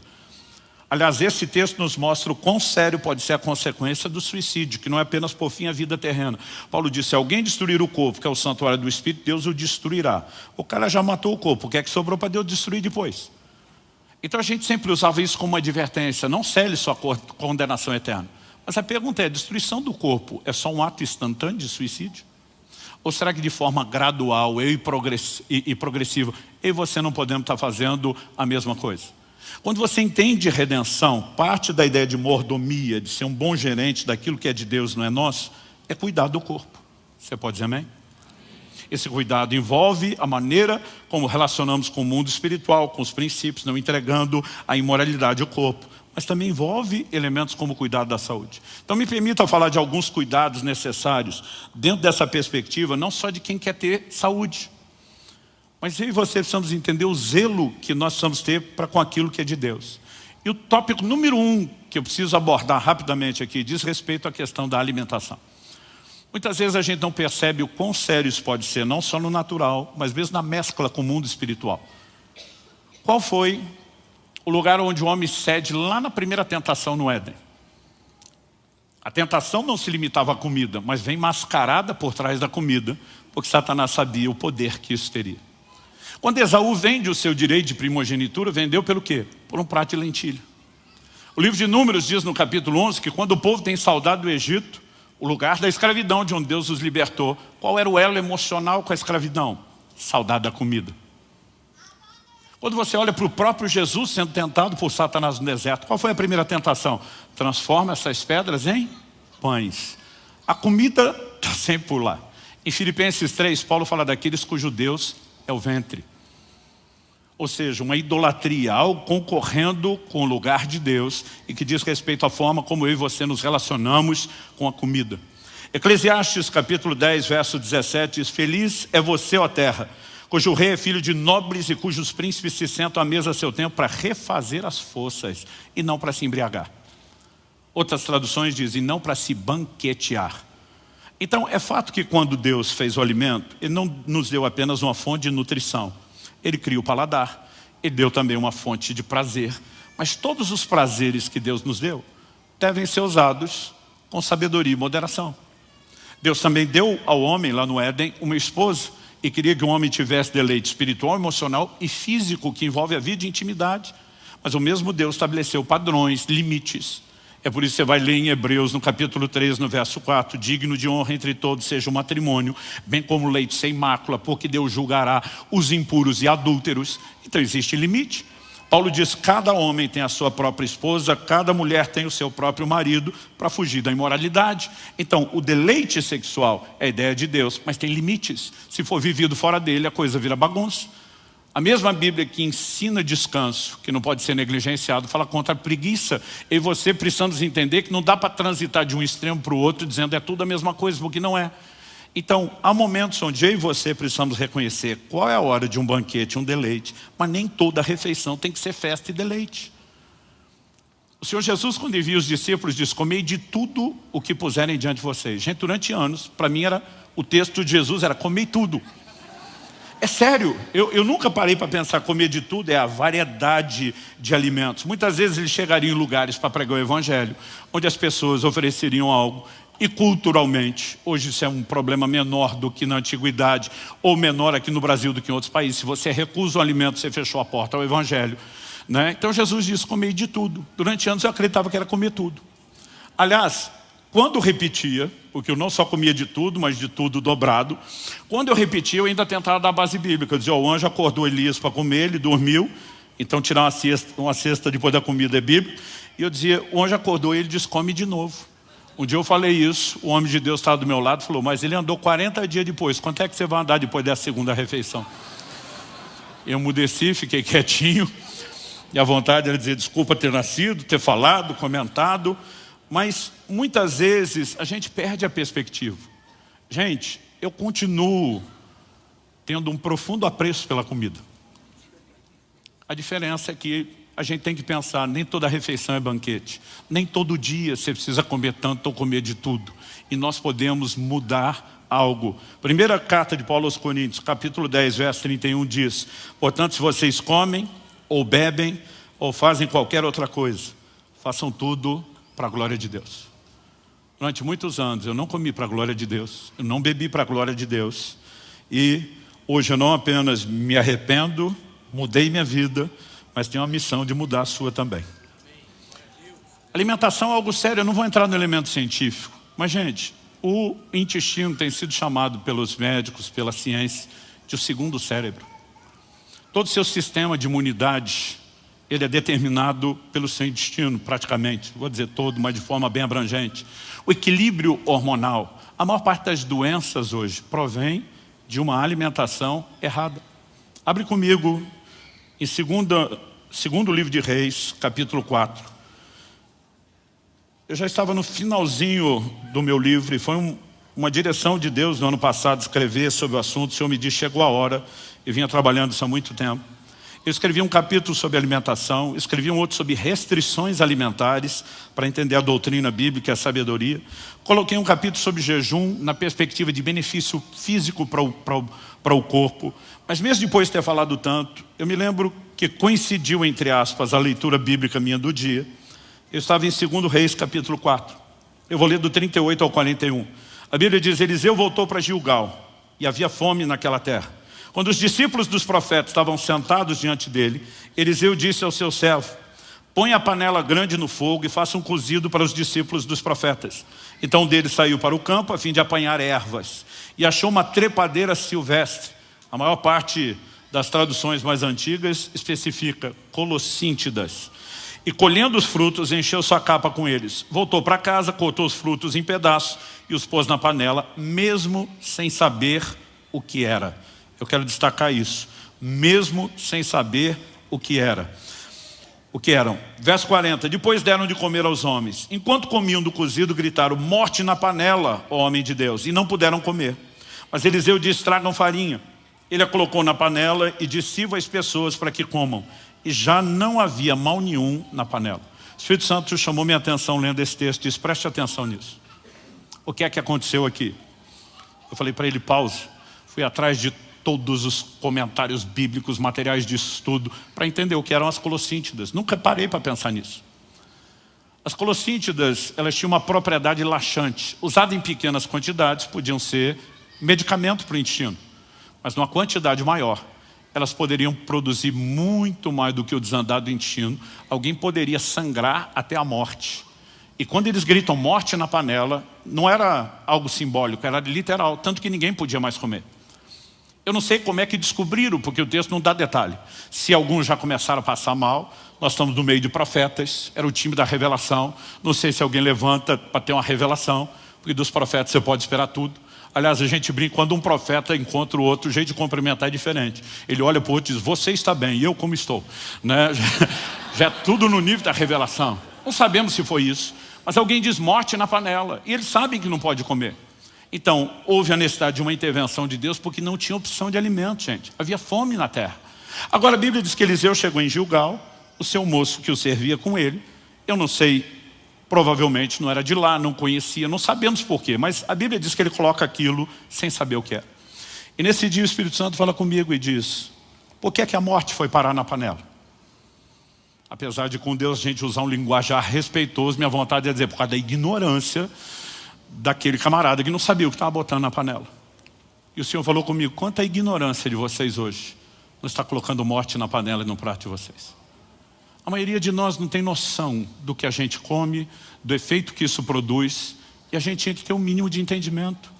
Aliás, esse texto nos mostra o quão sério pode ser a consequência do suicídio, que não é apenas por fim a vida terrena. Paulo disse, se alguém destruir o corpo, que é o santuário do Espírito, Deus o destruirá. O cara já matou o corpo, o que é que sobrou para Deus destruir depois? Então a gente sempre usava isso como uma advertência, não cele sua condenação eterna. Mas a pergunta é, a destruição do corpo é só um ato instantâneo de suicídio? Ou será que de forma gradual e progressiva, eu e você não podemos estar fazendo a mesma coisa? Quando você entende redenção, parte da ideia de mordomia, de ser um bom gerente daquilo que é de Deus, não é nosso, é cuidar do corpo. Você pode dizer amém? Esse cuidado envolve a maneira como relacionamos com o mundo espiritual, com os princípios, não entregando a imoralidade ao corpo. Mas também envolve elementos como o cuidado da saúde. Então me permita falar de alguns cuidados necessários dentro dessa perspectiva, não só de quem quer ter saúde, mas eu e você precisamos entender o zelo que nós precisamos ter para com aquilo que é de Deus. E o tópico número 1 que eu preciso abordar rapidamente aqui diz respeito à questão da alimentação. Muitas vezes a gente não percebe o quão sério isso pode ser, não só no natural, mas mesmo na mescla com o mundo espiritual. Qual foi o lugar onde o homem cede lá na primeira tentação no Éden? A tentação não se limitava à comida, mas vem mascarada por trás da comida, porque Satanás sabia o poder que isso teria. Quando Esaú vende o seu direito de primogenitura, vendeu pelo quê? Por um prato de lentilha. O livro de Números diz no capítulo 11 que quando o povo tem saudade do Egito, o lugar da escravidão de onde Deus os libertou, qual era o elo emocional com a escravidão? Saudade da comida. Quando você olha para o próprio Jesus sendo tentado por Satanás no deserto, qual foi a primeira tentação? Transforma essas pedras em pães. A comida está sempre por lá. Em Filipenses 3, Paulo fala daqueles cujo Deus é o ventre. Ou seja, uma idolatria, algo concorrendo com o lugar de Deus e que diz respeito à forma como eu e você nos relacionamos com a comida. Eclesiastes capítulo 10, verso 17 diz, feliz é você, ó terra, cujo rei é filho de nobres e cujos príncipes se sentam à mesa a seu tempo para refazer as forças e não para se embriagar. Outras traduções dizem, não para se banquetear. Então é fato que quando Deus fez o alimento, Ele não nos deu apenas uma fonte de nutrição. Ele cria o paladar, Ele deu também uma fonte de prazer. Mas todos os prazeres que Deus nos deu devem ser usados com sabedoria e moderação. Deus também deu ao homem lá no Éden uma esposa e queria que o homem tivesse deleite espiritual, emocional e físico que envolve a vida de intimidade. Mas o mesmo Deus estabeleceu padrões, limites. É por isso que você vai ler em Hebreus, no capítulo 3, no verso 4, digno de honra entre todos seja o matrimônio, bem como o leito sem mácula, porque Deus julgará os impuros e adúlteros. Então existe limite. Paulo diz, cada homem tem a sua própria esposa, cada mulher tem o seu próprio marido para fugir da imoralidade. Então o deleite sexual é a ideia de Deus, mas tem limites. Se for vivido fora dele, a coisa vira bagunça. A mesma Bíblia que ensina descanso, que não pode ser negligenciado, fala contra a preguiça. Eu e você precisamos entender que não dá para transitar de um extremo para o outro dizendo é tudo a mesma coisa, porque não é. Então, há momentos onde eu e você precisamos reconhecer qual é a hora de um banquete, um deleite, mas nem toda refeição tem que ser festa e deleite. O Senhor Jesus, quando envia os discípulos, diz, comei de tudo o que puserem diante de vocês. Gente, durante anos, para mim o texto de Jesus era comei tudo. É sério, eu nunca parei para pensar, comer de tudo é a variedade de alimentos. Muitas vezes eles chegariam em lugares para pregar o evangelho, onde as pessoas ofereceriam algo, e culturalmente, hoje isso é um problema menor do que na antiguidade, ou menor aqui no Brasil do que em outros países. Se você recusa o alimento, você fechou a porta ao evangelho, né? Então Jesus disse, comer de tudo. Durante anos eu acreditava que era comer tudo. Aliás, quando repetia, porque eu não só comia de tudo, mas de tudo dobrado, quando eu repetia, eu ainda tentava dar a base bíblica. Eu dizia, o anjo acordou Elias para comer, ele dormiu, então tirar uma cesta depois da comida é bíblico. E eu dizia, o anjo acordou e ele disse, come de novo. Um dia eu falei isso, o homem de Deus estava do meu lado e falou, mas ele andou 40 dias depois, quanto é que você vai andar depois dessa segunda refeição? Eu emudeci, fiquei quietinho, e a vontade era dizer, desculpa ter nascido, ter falado, comentado, mas muitas vezes a gente perde a perspectiva. Gente, eu continuo tendo um profundo apreço pela comida. A diferença é que a gente tem que pensar, nem toda refeição é banquete. Nem todo dia você precisa comer tanto ou comer de tudo. E nós podemos mudar algo. Primeira carta de Paulo aos Coríntios, capítulo 10, verso 31 diz, portanto, se vocês comem, ou bebem, ou fazem qualquer outra coisa, façam tudo para a glória de Deus. Durante muitos anos eu não comi para a glória de Deus, eu não bebi para a glória de Deus. E hoje eu não apenas me arrependo, mudei minha vida, mas tenho a missão de mudar a sua também. Alimentação é algo sério, eu não vou entrar no elemento científico. Mas, gente, o intestino tem sido chamado pelos médicos, pela ciência, de o segundo cérebro. Todo o seu sistema de imunidade, ele é determinado pelo seu intestino, praticamente. Vou dizer todo, mas de forma bem abrangente. O equilíbrio hormonal. A maior parte das doenças hoje provém de uma alimentação errada. Abre comigo em segundo livro de Reis, capítulo 4. Eu já estava no finalzinho do meu livro e foi uma direção de Deus no ano passado escrever sobre o assunto. O Senhor me disse, chegou a hora. Eu vinha trabalhando isso há muito tempo. Eu escrevi um capítulo sobre alimentação, escrevi um outro sobre restrições alimentares, para entender a doutrina bíblica e a sabedoria. Coloquei um capítulo sobre jejum, na perspectiva de benefício físico para o corpo. Mas mesmo depois de ter falado tanto, eu me lembro que coincidiu, entre aspas, a leitura bíblica minha do dia. Eu estava em 2 Reis, capítulo 4. Eu vou ler do 38 ao 41. A Bíblia diz, Eliseu voltou para Gilgal, e havia fome naquela terra. Quando os discípulos dos profetas estavam sentados diante dele, Eliseu disse ao seu servo, põe a panela grande no fogo e faça um cozido para os discípulos dos profetas. Então um deles saiu para o campo a fim de apanhar ervas, e achou uma trepadeira silvestre. A maior parte das traduções mais antigas especifica colossíntidas. E colhendo os frutos, encheu sua capa com eles. Voltou para casa, cortou os frutos em pedaços e os pôs na panela, mesmo sem saber o que era. Eu quero destacar isso. Mesmo sem saber o que era. O que eram? Verso 40. Depois deram de comer aos homens. Enquanto comiam do cozido, gritaram, morte na panela, ó homem de Deus. E não puderam comer. Mas Eliseu disse, tragam farinha. Ele a colocou na panela e disse, sirva as pessoas para que comam. E já não havia mal nenhum na panela. O Espírito Santo chamou minha atenção lendo esse texto e disse, preste atenção nisso. O que é que aconteceu aqui? Eu falei para ele, pause. Fui atrás de todos os comentários bíblicos, materiais de estudo, para entender o que eram as colossíntidas. Nunca parei para pensar nisso. As colossíntidas, elas tinham uma propriedade laxante. Usada em pequenas quantidades, podiam ser medicamento para o intestino. Mas numa quantidade maior, elas poderiam produzir muito mais do que o desandado do intestino. Alguém poderia sangrar até a morte. E quando eles gritam morte na panela, não era algo simbólico, era literal, tanto que ninguém podia mais comer. Eu não sei como é que descobriram, porque o texto não dá detalhe. Se alguns já começaram a passar mal, nós estamos no meio de profetas, era o time da revelação. Não sei se alguém levanta para ter uma revelação, porque dos profetas você pode esperar tudo. Aliás, a gente brinca, quando um profeta encontra o outro, o jeito de cumprimentar é diferente. Ele olha para o outro e diz, você está bem, e eu como estou? Né? Já é tudo no nível da revelação. Não sabemos se foi isso, mas alguém diz morte na panela, e eles sabem que não pode comer. Então, houve a necessidade de uma intervenção de Deus, porque não tinha opção de alimento, gente. Havia fome na terra. Agora a Bíblia diz que Eliseu chegou em Gilgal, o seu moço que o servia com ele, eu não sei, provavelmente não era de lá, não conhecia, não sabemos porquê, mas a Bíblia diz que ele coloca aquilo sem saber o que é. E nesse dia o Espírito Santo fala comigo e diz, por que é que a morte foi parar na panela? Apesar de com Deus a gente usar um linguajar respeitoso, minha vontade é dizer, por causa da ignorância daquele camarada que não sabia o que estava botando na panela. E o Senhor falou comigo, quanta ignorância de vocês hoje não está colocando morte na panela e no prato de vocês. A maioria de nós não tem noção do que a gente come, do efeito que isso produz, e a gente tinha que ter um mínimo de entendimento.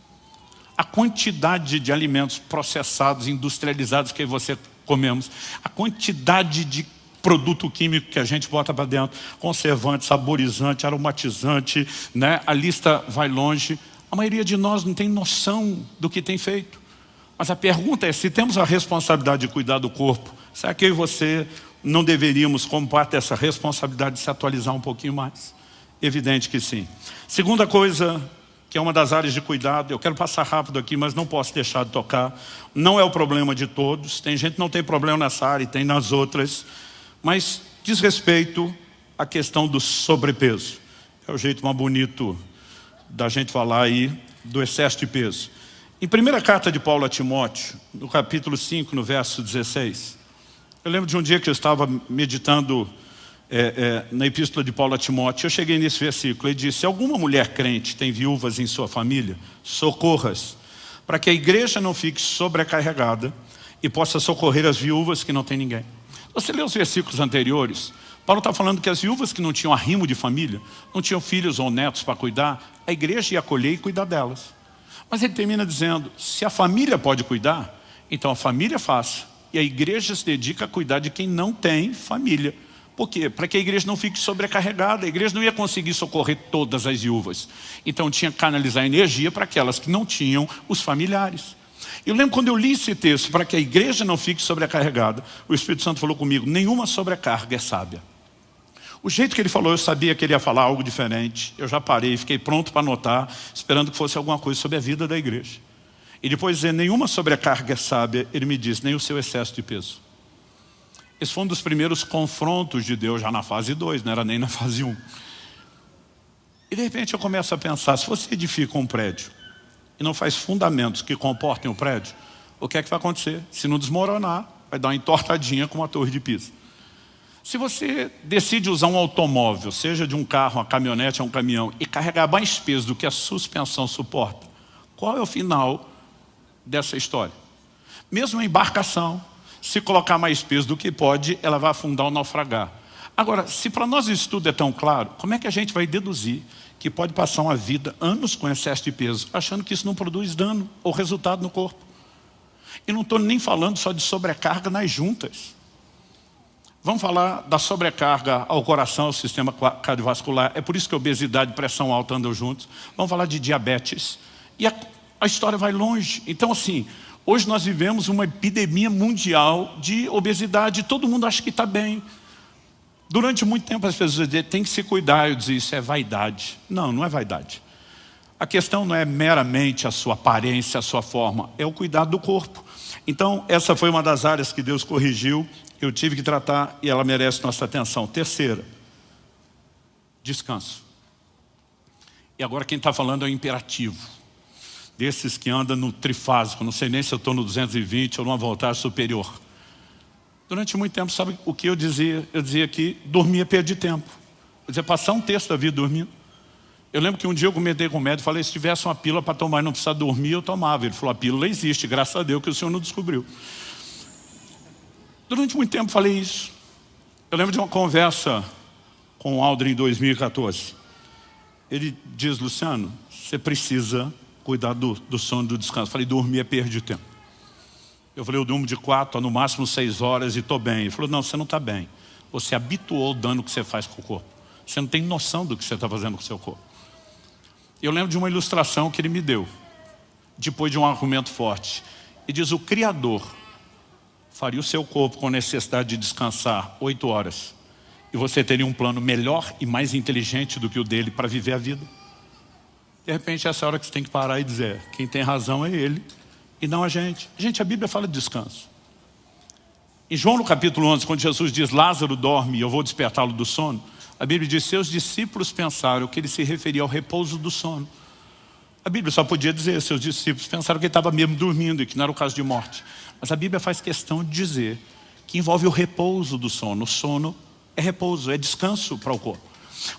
A quantidade de alimentos processados, industrializados que você comemos, a quantidade de produto químico que a gente bota para dentro, conservante, saborizante, aromatizante, né? A lista vai longe. A maioria de nós não tem noção do que tem feito. Mas a pergunta é, se temos a responsabilidade de cuidar do corpo, será que eu e você não deveríamos, como parte dessa responsabilidade, se atualizar um pouquinho mais? Evidente que sim. Segunda coisa, que é uma das áreas de cuidado, eu quero passar rápido aqui, mas não posso deixar de tocar. Não é o problema de todos, tem gente que não tem problema nessa área e tem nas outras, mas diz respeito à questão do sobrepeso. É o jeito mais bonito da gente falar aí do excesso de peso. Em primeira carta de Paulo a Timóteo, no capítulo 5, no verso 16, eu lembro de um dia que eu estava meditando na epístola de Paulo a Timóteo, eu cheguei nesse versículo, ele disse: se alguma mulher crente tem viúvas em sua família, socorra-as, para que a igreja não fique sobrecarregada e possa socorrer as viúvas que não têm ninguém. Você lê os versículos anteriores, Paulo está falando que as viúvas que não tinham arrimo de família, não tinham filhos ou netos para cuidar, a igreja ia acolher e cuidar delas. Mas ele termina dizendo, se a família pode cuidar, então a família faça, e a igreja se dedica a cuidar de quem não tem família. Por quê? Para que a igreja não fique sobrecarregada. A igreja não ia conseguir socorrer todas as viúvas. Então tinha que canalizar energia para aquelas que não tinham os familiares. Eu lembro quando eu li esse texto, para que a igreja não fique sobrecarregada, o Espírito Santo falou comigo, nenhuma sobrecarga é sábia. O jeito que ele falou, eu sabia que ele ia falar algo diferente. Eu já parei, fiquei pronto para anotar, esperando que fosse alguma coisa sobre a vida da igreja. E depois de dizer, nenhuma sobrecarga é sábia, ele me disse, nem o seu excesso de peso. Esse foi um dos primeiros confrontos de Deus, já na fase 2, não era nem na fase 1. E de repente eu começo a pensar, se você edifica um prédio e não faz fundamentos que comportem o prédio, o que é que vai acontecer? Se não desmoronar, vai dar uma entortadinha com uma torre de Pisa. Se você decide usar um automóvel, seja de um carro, uma caminhonete, um caminhão, e carregar mais peso do que a suspensão suporta, qual é o final dessa história? Mesmo a embarcação, se colocar mais peso do que pode, ela vai afundar ou naufragar. Agora, se para nós isso tudo é tão claro, como é que a gente vai deduzir que pode passar uma vida, anos com excesso de peso, achando que isso não produz dano ou resultado no corpo? E não estou nem falando só de sobrecarga nas juntas. Vamos falar da sobrecarga ao coração, ao sistema cardiovascular. É por isso que a obesidade e pressão alta andam juntos. Vamos falar de diabetes. E a história vai longe. Então, assim, hoje nós vivemos uma epidemia mundial de obesidade. Todo mundo acha que está bem. Durante muito tempo as pessoas diziam, tem que se cuidar. Eu dizia, isso é vaidade. Não, não é vaidade. A questão não é meramente a sua aparência, a sua forma. É o cuidado do corpo. Então, essa foi uma das áreas que Deus corrigiu. Eu tive que tratar e ela merece nossa atenção. Terceira, descanso. E agora quem está falando é o imperativo. Desses que andam no trifásico, não sei nem se eu estou no 220 ou numa voltagem superior. Durante muito tempo, sabe o que eu dizia? Eu dizia que dormia perder tempo. Eu dizia, passar um terço da vida dormindo. Eu lembro que um dia eu comentei com o médico, falei, se tivesse uma pílula para tomar e não precisar dormir, eu tomava. Ele falou, a pílula existe, graças a Deus que o senhor não descobriu. Durante muito tempo falei isso. Eu lembro de uma conversa com o Aldrin em 2014. Ele diz, Luciano, você precisa cuidar do sono, do descanso. Eu falei, dormir é perda de tempo. Eu falei, eu durmo de 4 a no máximo 6 horas e estou bem. Ele falou, não, você não está bem. Você habituou o dano que você faz com o corpo. Você não tem noção do que você está fazendo com o seu corpo. Eu lembro de uma ilustração que ele me deu, depois de um argumento forte. Ele diz, o Criador faria o seu corpo com necessidade de descansar 8 horas. E você teria um plano melhor e mais inteligente do que o dele para viver a vida. De repente, essa é a hora que você tem que parar e dizer, quem tem razão é ele e não a gente. Gente, a Bíblia fala de descanso. Em João no capítulo 11, quando Jesus diz, Lázaro dorme e eu vou despertá-lo do sono, a Bíblia diz, seus discípulos pensaram que ele se referia ao repouso do sono. A Bíblia só podia dizer, seus discípulos pensaram que ele estava mesmo dormindo e que não era o caso de morte. Mas a Bíblia faz questão de dizer que envolve o repouso do sono. O sono é repouso, é descanso para o corpo.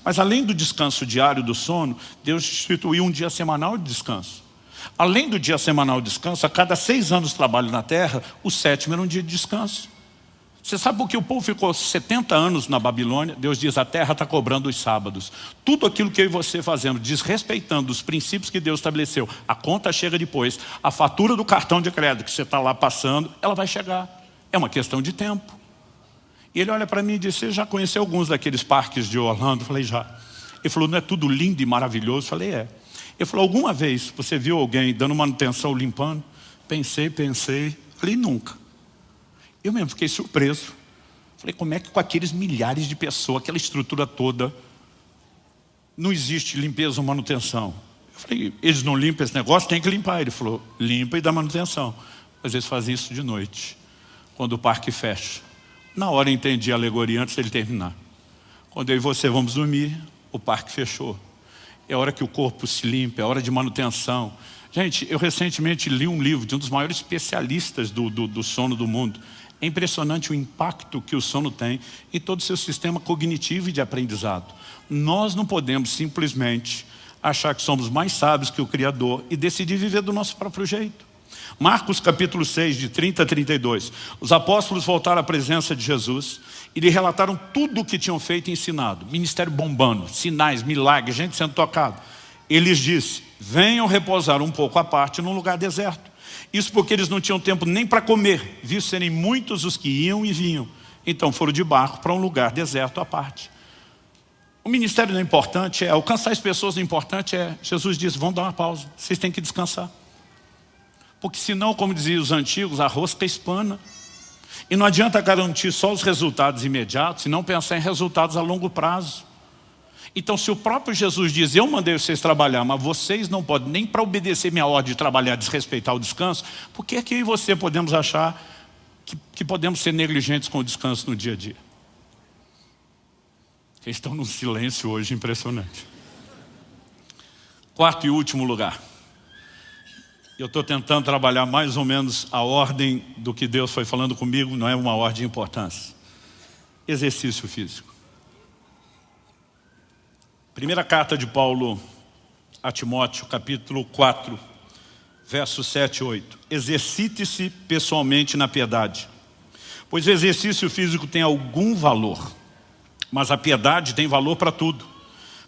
Mas além do descanso diário do sono, Deus instituiu um dia semanal de descanso. Além do dia semanal de descanso, a cada 6 anos de trabalho na terra, o 7º era um dia de descanso. Você sabe por que o povo ficou 70 anos na Babilônia? Deus diz, a terra está cobrando os sábados. Tudo aquilo que eu e você fazemos, desrespeitando os princípios que Deus estabeleceu, a conta chega depois, a fatura do cartão de crédito que você está lá passando, ela vai chegar. É uma questão de tempo. E ele olha para mim e diz, você já conheceu alguns daqueles parques de Orlando? Eu falei, já. Ele falou, não é tudo lindo e maravilhoso? Eu falei, é. Ele falou, alguma vez você viu alguém dando manutenção, limpando? Pensei. Falei, nunca. Eu mesmo fiquei surpreso. Falei, como é que com aqueles milhares de pessoas, aquela estrutura toda, não existe limpeza ou manutenção? Eu falei, eles não limpam esse negócio? Tem que limpar. Ele falou, limpa e dá manutenção. Mas eles fazem isso de noite, quando o parque fecha. Na hora eu entendi a alegoria antes dele terminar. Quando eu e você vamos dormir, o parque fechou. É a hora que o corpo se limpa, é a hora de manutenção. Gente, eu recentemente li um livro de um dos maiores especialistas do sono do mundo. É impressionante o impacto que o sono tem em todo o seu sistema cognitivo e de aprendizado. Nós não podemos simplesmente achar que somos mais sábios que o Criador e decidir viver do nosso próprio jeito. Marcos capítulo 6, de 30 a 32. Os apóstolos voltaram à presença de Jesus e lhe relataram tudo o que tinham feito e ensinado. Ministério bombando, sinais, milagres, gente sendo tocada. Ele lhes disse: venham repousar um pouco à parte num lugar deserto. Isso porque eles não tinham tempo nem para comer, visto serem muitos os que iam e vinham. Então foram de barco para um lugar deserto à parte. O ministério não é importante, alcançar as pessoas não é importante, Jesus disse: vão dar uma pausa, vocês têm que descansar. Porque senão, como diziam os antigos, a rosca espana. E não adianta garantir só os resultados imediatos, e não pensar em resultados a longo prazo. Então, se o próprio Jesus diz: eu mandei vocês trabalhar, mas vocês não podem nem para obedecer minha ordem de trabalhar, desrespeitar o descanso, por que é que eu e você podemos achar que podemos ser negligentes com o descanso no dia a dia? Vocês estão num silêncio hoje impressionante. Quarto e último lugar. Eu estou tentando trabalhar mais ou menos a ordem do que Deus foi falando comigo, não é uma ordem de importância. Exercício físico. Primeira carta de Paulo a Timóteo, capítulo 4, versos 7 e 8. Exercite-se pessoalmente na piedade, pois o exercício físico tem algum valor, mas a piedade tem valor para tudo,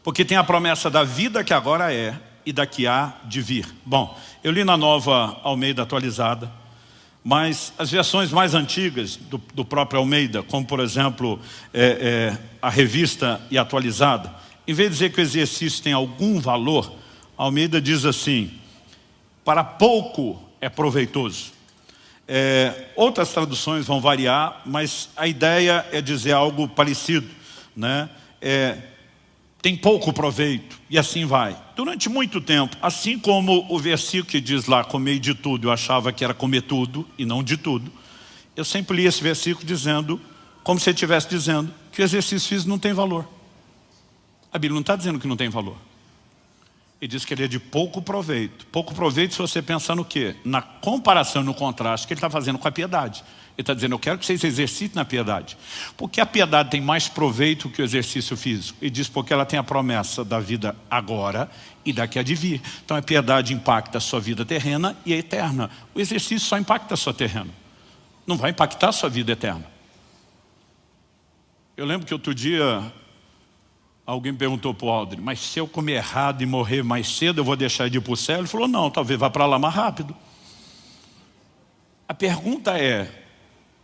porque tem a promessa da vida que agora é e da que há de vir. Bom, eu li na Nova Almeida atualizada, mas as versões mais antigas do próprio Almeida, como por exemplo a revista e atualizada, em vez de dizer que o exercício tem algum valor, Almeida diz assim: para pouco é proveitoso. Outras traduções vão variar, mas a ideia é dizer algo parecido, né? Tem pouco proveito, e assim vai. Durante muito tempo, assim como o versículo que diz lá: comei de tudo, eu achava que era comer tudo e não de tudo, eu sempre li esse versículo dizendo, como se ele estivesse dizendo, que o exercício físico não tem valor. A Bíblia não está dizendo que não tem valor. Ele diz que ele é de pouco proveito. Pouco proveito se você pensar no quê? Na comparação, no contraste que ele está fazendo com a piedade. Ele está dizendo: eu quero que vocês exercitem na piedade. Porque a piedade tem mais proveito que o exercício físico. Ele diz porque ela tem a promessa da vida agora e da que há de vir. Então a piedade impacta a sua vida terrena e a eterna. O exercício só impacta a sua terrena. Não vai impactar a sua vida eterna. Eu lembro que outro dia alguém perguntou para o Aldrin: mas se eu comer errado e morrer mais cedo, eu vou deixar de ir para o céu? Ele falou: não, talvez vá para lá mais rápido. A pergunta é: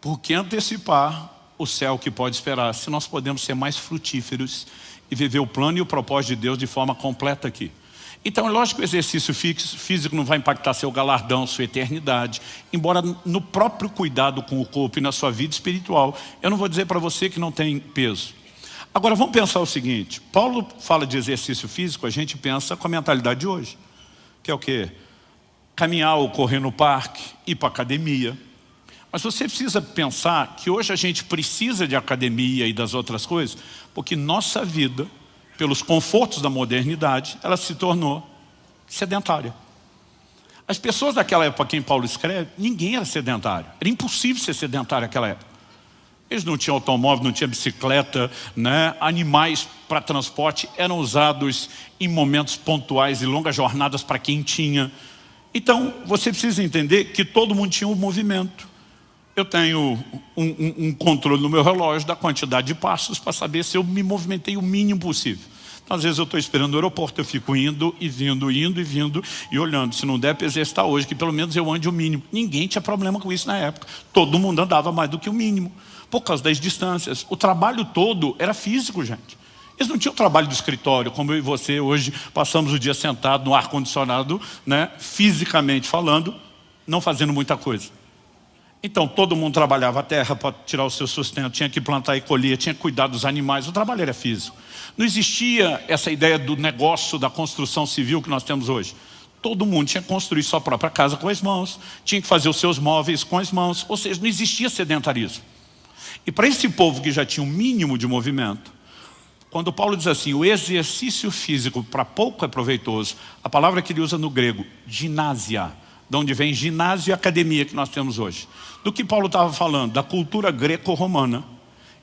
por que antecipar o céu que pode esperar, se nós podemos ser mais frutíferos e viver o plano e o propósito de Deus de forma completa aqui? Então é lógico que o exercício físico não vai impactar seu galardão, sua eternidade, embora no próprio cuidado com o corpo e na sua vida espiritual, eu não vou dizer para você que não tem peso. Agora vamos pensar o seguinte: Paulo fala de exercício físico, a gente pensa com a mentalidade de hoje, que é o quê? Caminhar ou correr no parque, ir para a academia. Mas você precisa pensar que hoje a gente precisa de academia e das outras coisas, porque nossa vida, pelos confortos da modernidade, ela se tornou sedentária. As pessoas daquela época, quem Paulo escreve, ninguém era sedentário. Era impossível ser sedentário naquela época. Eles não tinham automóvel, não tinham bicicleta, né? Animais para transporte eram usados em momentos pontuais e longas jornadas para quem tinha. Então, você precisa entender que todo mundo tinha um movimento. Eu tenho um controle no meu relógio da quantidade de passos para saber se eu me movimentei o mínimo possível. Então, às vezes eu estou esperando no aeroporto, eu fico indo e vindo e olhando. Se não der para exercitar hoje, que pelo menos eu ande o mínimo. Ninguém tinha problema com isso na época. Todo mundo andava mais do que o mínimo, por causa das distâncias. O trabalho todo era físico, gente. Eles não tinham trabalho do escritório, como eu e você hoje passamos o dia sentado no ar-condicionado, né, fisicamente falando, não fazendo muita coisa. Então todo mundo trabalhava a terra para tirar o seu sustento, tinha que plantar e colher, tinha que cuidar dos animais, o trabalho era físico. Não existia essa ideia do negócio da construção civil que nós temos hoje. Todo mundo tinha que construir sua própria casa com as mãos, tinha que fazer os seus móveis com as mãos, ou seja, não existia sedentarismo. E para esse povo que já tinha um mínimo de movimento, quando Paulo diz assim: o exercício físico para pouco é proveitoso, a palavra que ele usa no grego, ginásia, de onde vem ginásio e academia que nós temos hoje. Do que Paulo estava falando, da cultura greco-romana,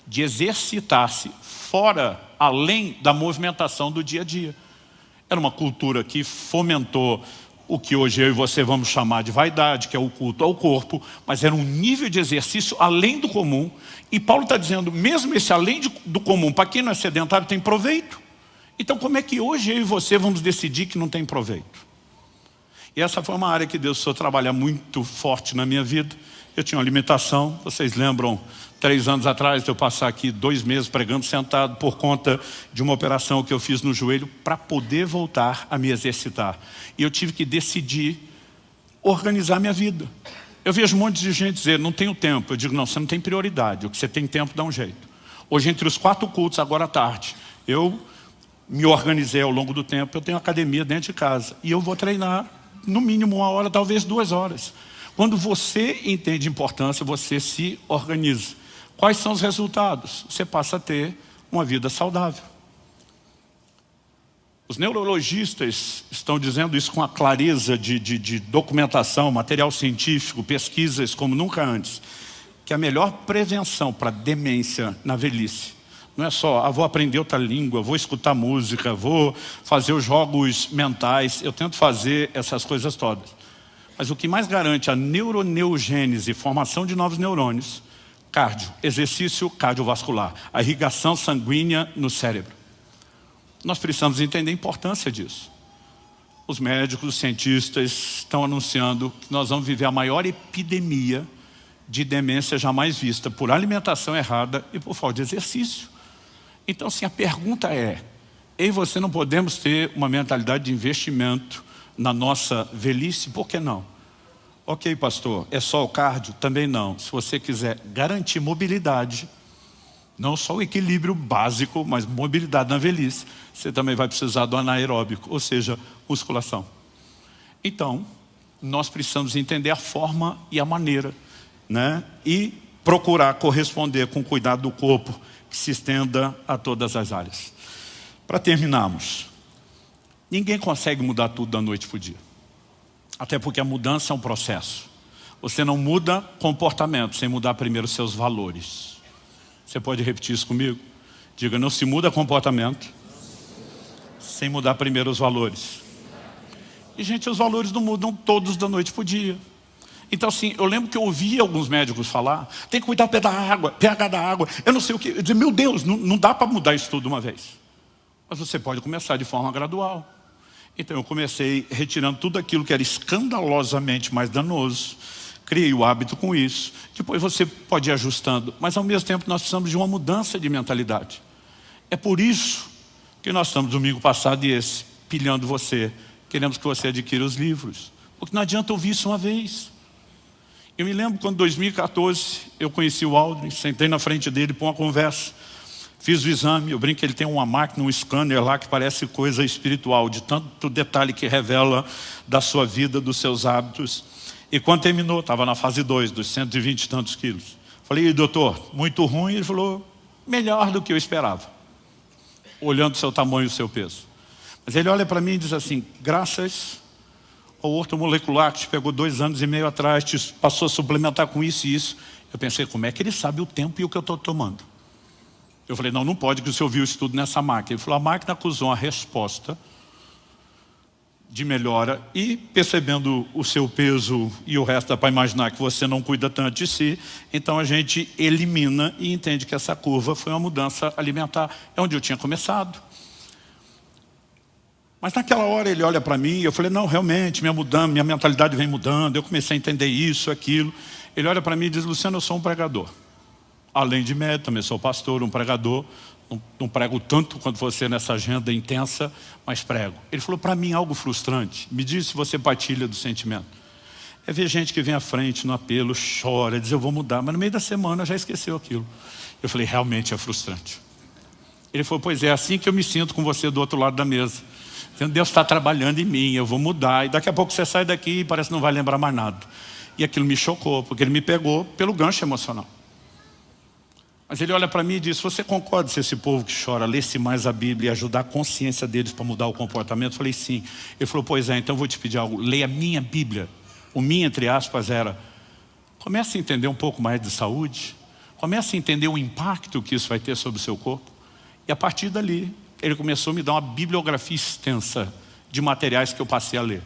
de exercitar-se fora, além da movimentação do dia a dia. Era uma cultura que fomentou o que hoje eu e você vamos chamar de vaidade, que é o culto ao corpo, mas era um nível de exercício além do comum. E Paulo está dizendo, mesmo esse além do comum, para quem não é sedentário, tem proveito. Então como é que hoje eu e você vamos decidir que não tem proveito? E essa foi uma área que Deus precisou trabalhar muito forte na minha vida. Eu tinha uma limitação, vocês lembram, 3 anos atrás de eu passar aqui 2 meses pregando sentado por conta de uma operação que eu fiz no joelho para poder voltar a me exercitar. E eu tive que decidir organizar minha vida. Eu vejo um monte de gente dizer, não tenho tempo. Eu digo, não, você não tem prioridade, o que você tem tempo dá um jeito. Hoje entre os 4 cultos, agora à tarde, eu me organizei ao longo do tempo, eu tenho academia dentro de casa. E eu vou treinar no mínimo 1 hora, talvez 2 horas. Quando você entende importância, você se organiza. Quais são os resultados? Você passa a ter uma vida saudável. Os neurologistas estão dizendo isso com a clareza de documentação, material científico, pesquisas como nunca antes, que a melhor prevenção para demência na velhice não é só, vou aprender outra língua, vou escutar música, vou fazer os jogos mentais, eu tento fazer essas coisas todas. Mas o que mais garante a neuroneogênese, formação de novos neurônios, cardio, exercício cardiovascular, a irrigação sanguínea no cérebro. Nós precisamos entender a importância disso. Os médicos, os cientistas estão anunciando que nós vamos viver a maior epidemia de demência jamais vista, por alimentação errada e por falta de exercício. Então, assim, a pergunta é, eu e você não podemos ter uma mentalidade de investimento na nossa velhice, por que não? Ok, pastor, é só o cardio? Também não. Se você quiser garantir mobilidade, não só o equilíbrio básico, mas mobilidade na velhice, você também vai precisar do anaeróbico, ou seja, musculação. Então, nós precisamos entender a forma e a maneira, né? E procurar corresponder com cuidado do corpo, que se estenda a todas as áreas. Para terminarmos, ninguém consegue mudar tudo da noite para o dia. Até porque a mudança é um processo. Você não muda comportamento sem mudar primeiro seus valores. Você pode repetir isso comigo? Diga, não se muda comportamento sem mudar primeiro os valores. E gente, os valores não mudam todos da noite para o dia. Então assim, eu lembro que eu ouvi alguns médicos falar, tem que cuidar pH da água, eu não sei o que. Eu dizia, meu Deus, não dá para mudar isso tudo de uma vez. Mas você pode começar de forma gradual. Então eu comecei retirando tudo aquilo que era escandalosamente mais danoso, criei o hábito com isso, depois você pode ir ajustando, mas ao mesmo tempo nós precisamos de uma mudança de mentalidade. É por isso que nós estamos domingo passado e esse, pilhando você, queremos que você adquira os livros, porque não adianta ouvir isso uma vez. Eu me lembro quando em 2014 eu conheci o Aldrin, sentei na frente dele para uma conversa, fiz o exame, eu brinco que ele tem uma máquina, um scanner lá que parece coisa espiritual, de tanto detalhe que revela da sua vida, dos seus hábitos. E quando terminou, estava na fase 2, dos 120 e tantos quilos. Falei, doutor, muito ruim? Ele falou, melhor do que eu esperava, olhando o seu tamanho e o seu peso. Mas ele olha para mim e diz assim, graças ao ortomolecular que te pegou 2 anos e meio atrás, te passou a suplementar com isso e isso. Eu pensei, como é que ele sabe o tempo e o que eu estou tomando? Eu falei, não pode, que o senhor viu isso tudo nessa máquina. Ele falou, a máquina acusou a resposta de melhora e percebendo o seu peso e o resto dá para imaginar que você não cuida tanto de si, então a gente elimina e entende que essa curva foi uma mudança alimentar. É onde eu tinha começado. Mas naquela hora ele olha para mim e eu falei, não, realmente, minha mentalidade vem mudando, eu comecei a entender isso, aquilo. Ele olha para mim e diz, Luciano, eu sou um pregador. Além de médico, também sou pastor, um pregador. Não prego tanto quanto você nessa agenda intensa, mas prego. Ele falou, para mim, algo frustrante. Me diz se você partilha do sentimento. É ver gente que vem à frente no apelo, chora, diz, eu vou mudar. Mas no meio da semana já esqueceu aquilo. Eu falei, realmente é frustrante. Ele falou, pois é assim que eu me sinto com você do outro lado da mesa. Deus está trabalhando em mim, eu vou mudar. E daqui a pouco você sai daqui e parece que não vai lembrar mais nada. E aquilo me chocou, porque ele me pegou pelo gancho emocional. Mas ele olha para mim e diz, você concorda se esse povo que chora lesse mais a Bíblia e ajudar a consciência deles para mudar o comportamento? Eu falei, sim. Ele falou, pois é, então eu vou te pedir algo, leia a minha Bíblia. o mim, entre aspas, era: comece a entender um pouco mais de saúde, comece a entender o impacto que isso vai ter sobre o seu corpo. E a partir dali, ele começou a me dar uma bibliografia extensa de materiais que eu passei a ler.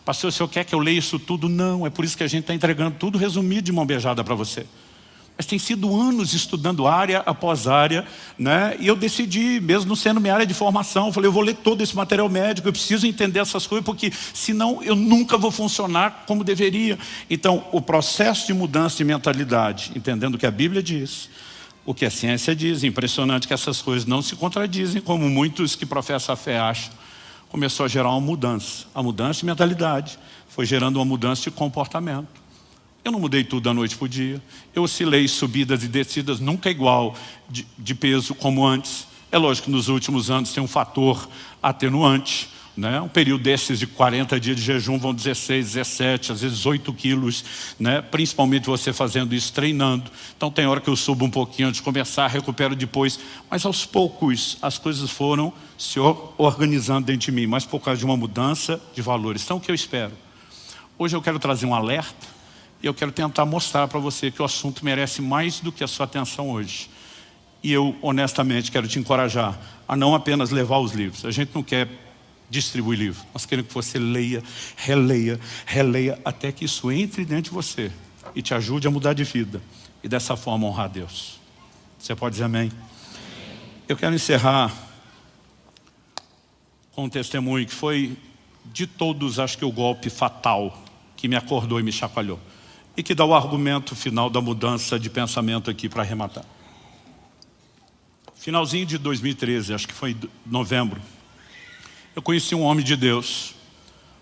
Pastor, o senhor quer que eu leia isso tudo? Não, é por isso que a gente está entregando tudo resumido de mão beijada para você. Mas tem sido anos estudando área após área, né? E eu decidi, mesmo não sendo minha área de formação, eu falei: eu vou ler todo esse material médico, eu preciso entender essas coisas, porque senão eu nunca vou funcionar como deveria. Então, o processo de mudança de mentalidade, entendendo o que a Bíblia diz, o que a ciência diz, impressionante que essas coisas não se contradizem, como muitos que professam a fé acham, começou a gerar uma mudança. A mudança de mentalidade foi gerando uma mudança de comportamento. Eu não mudei tudo da noite para o dia. Eu oscilei subidas e descidas, nunca igual de peso como antes. É lógico que nos últimos anos tem um fator atenuante, né? Um período desses de 40 dias de jejum vão 16, 17, às vezes 8 quilos, né? Principalmente você fazendo isso, treinando. Então tem hora que eu subo um pouquinho antes de começar, recupero depois. Mas aos poucos as coisas foram se organizando dentro de mim, mas por causa de uma mudança de valores. Então o que eu espero? Hoje eu quero trazer um alerta. E eu quero tentar mostrar para você que o assunto merece mais do que a sua atenção hoje. E eu, honestamente, quero te encorajar a não apenas levar os livros. A gente não quer distribuir livro. Nós queremos que você leia, releia, releia, até que isso entre dentro de você e te ajude a mudar de vida. E dessa forma honrar a Deus. Você pode dizer amém? Eu quero encerrar com um testemunho que foi, de todos, acho que o golpe fatal que me acordou e me chacoalhou. E que dá o argumento final da mudança de pensamento aqui para arrematar. Finalzinho de 2013, acho que foi novembro, eu conheci um homem de Deus,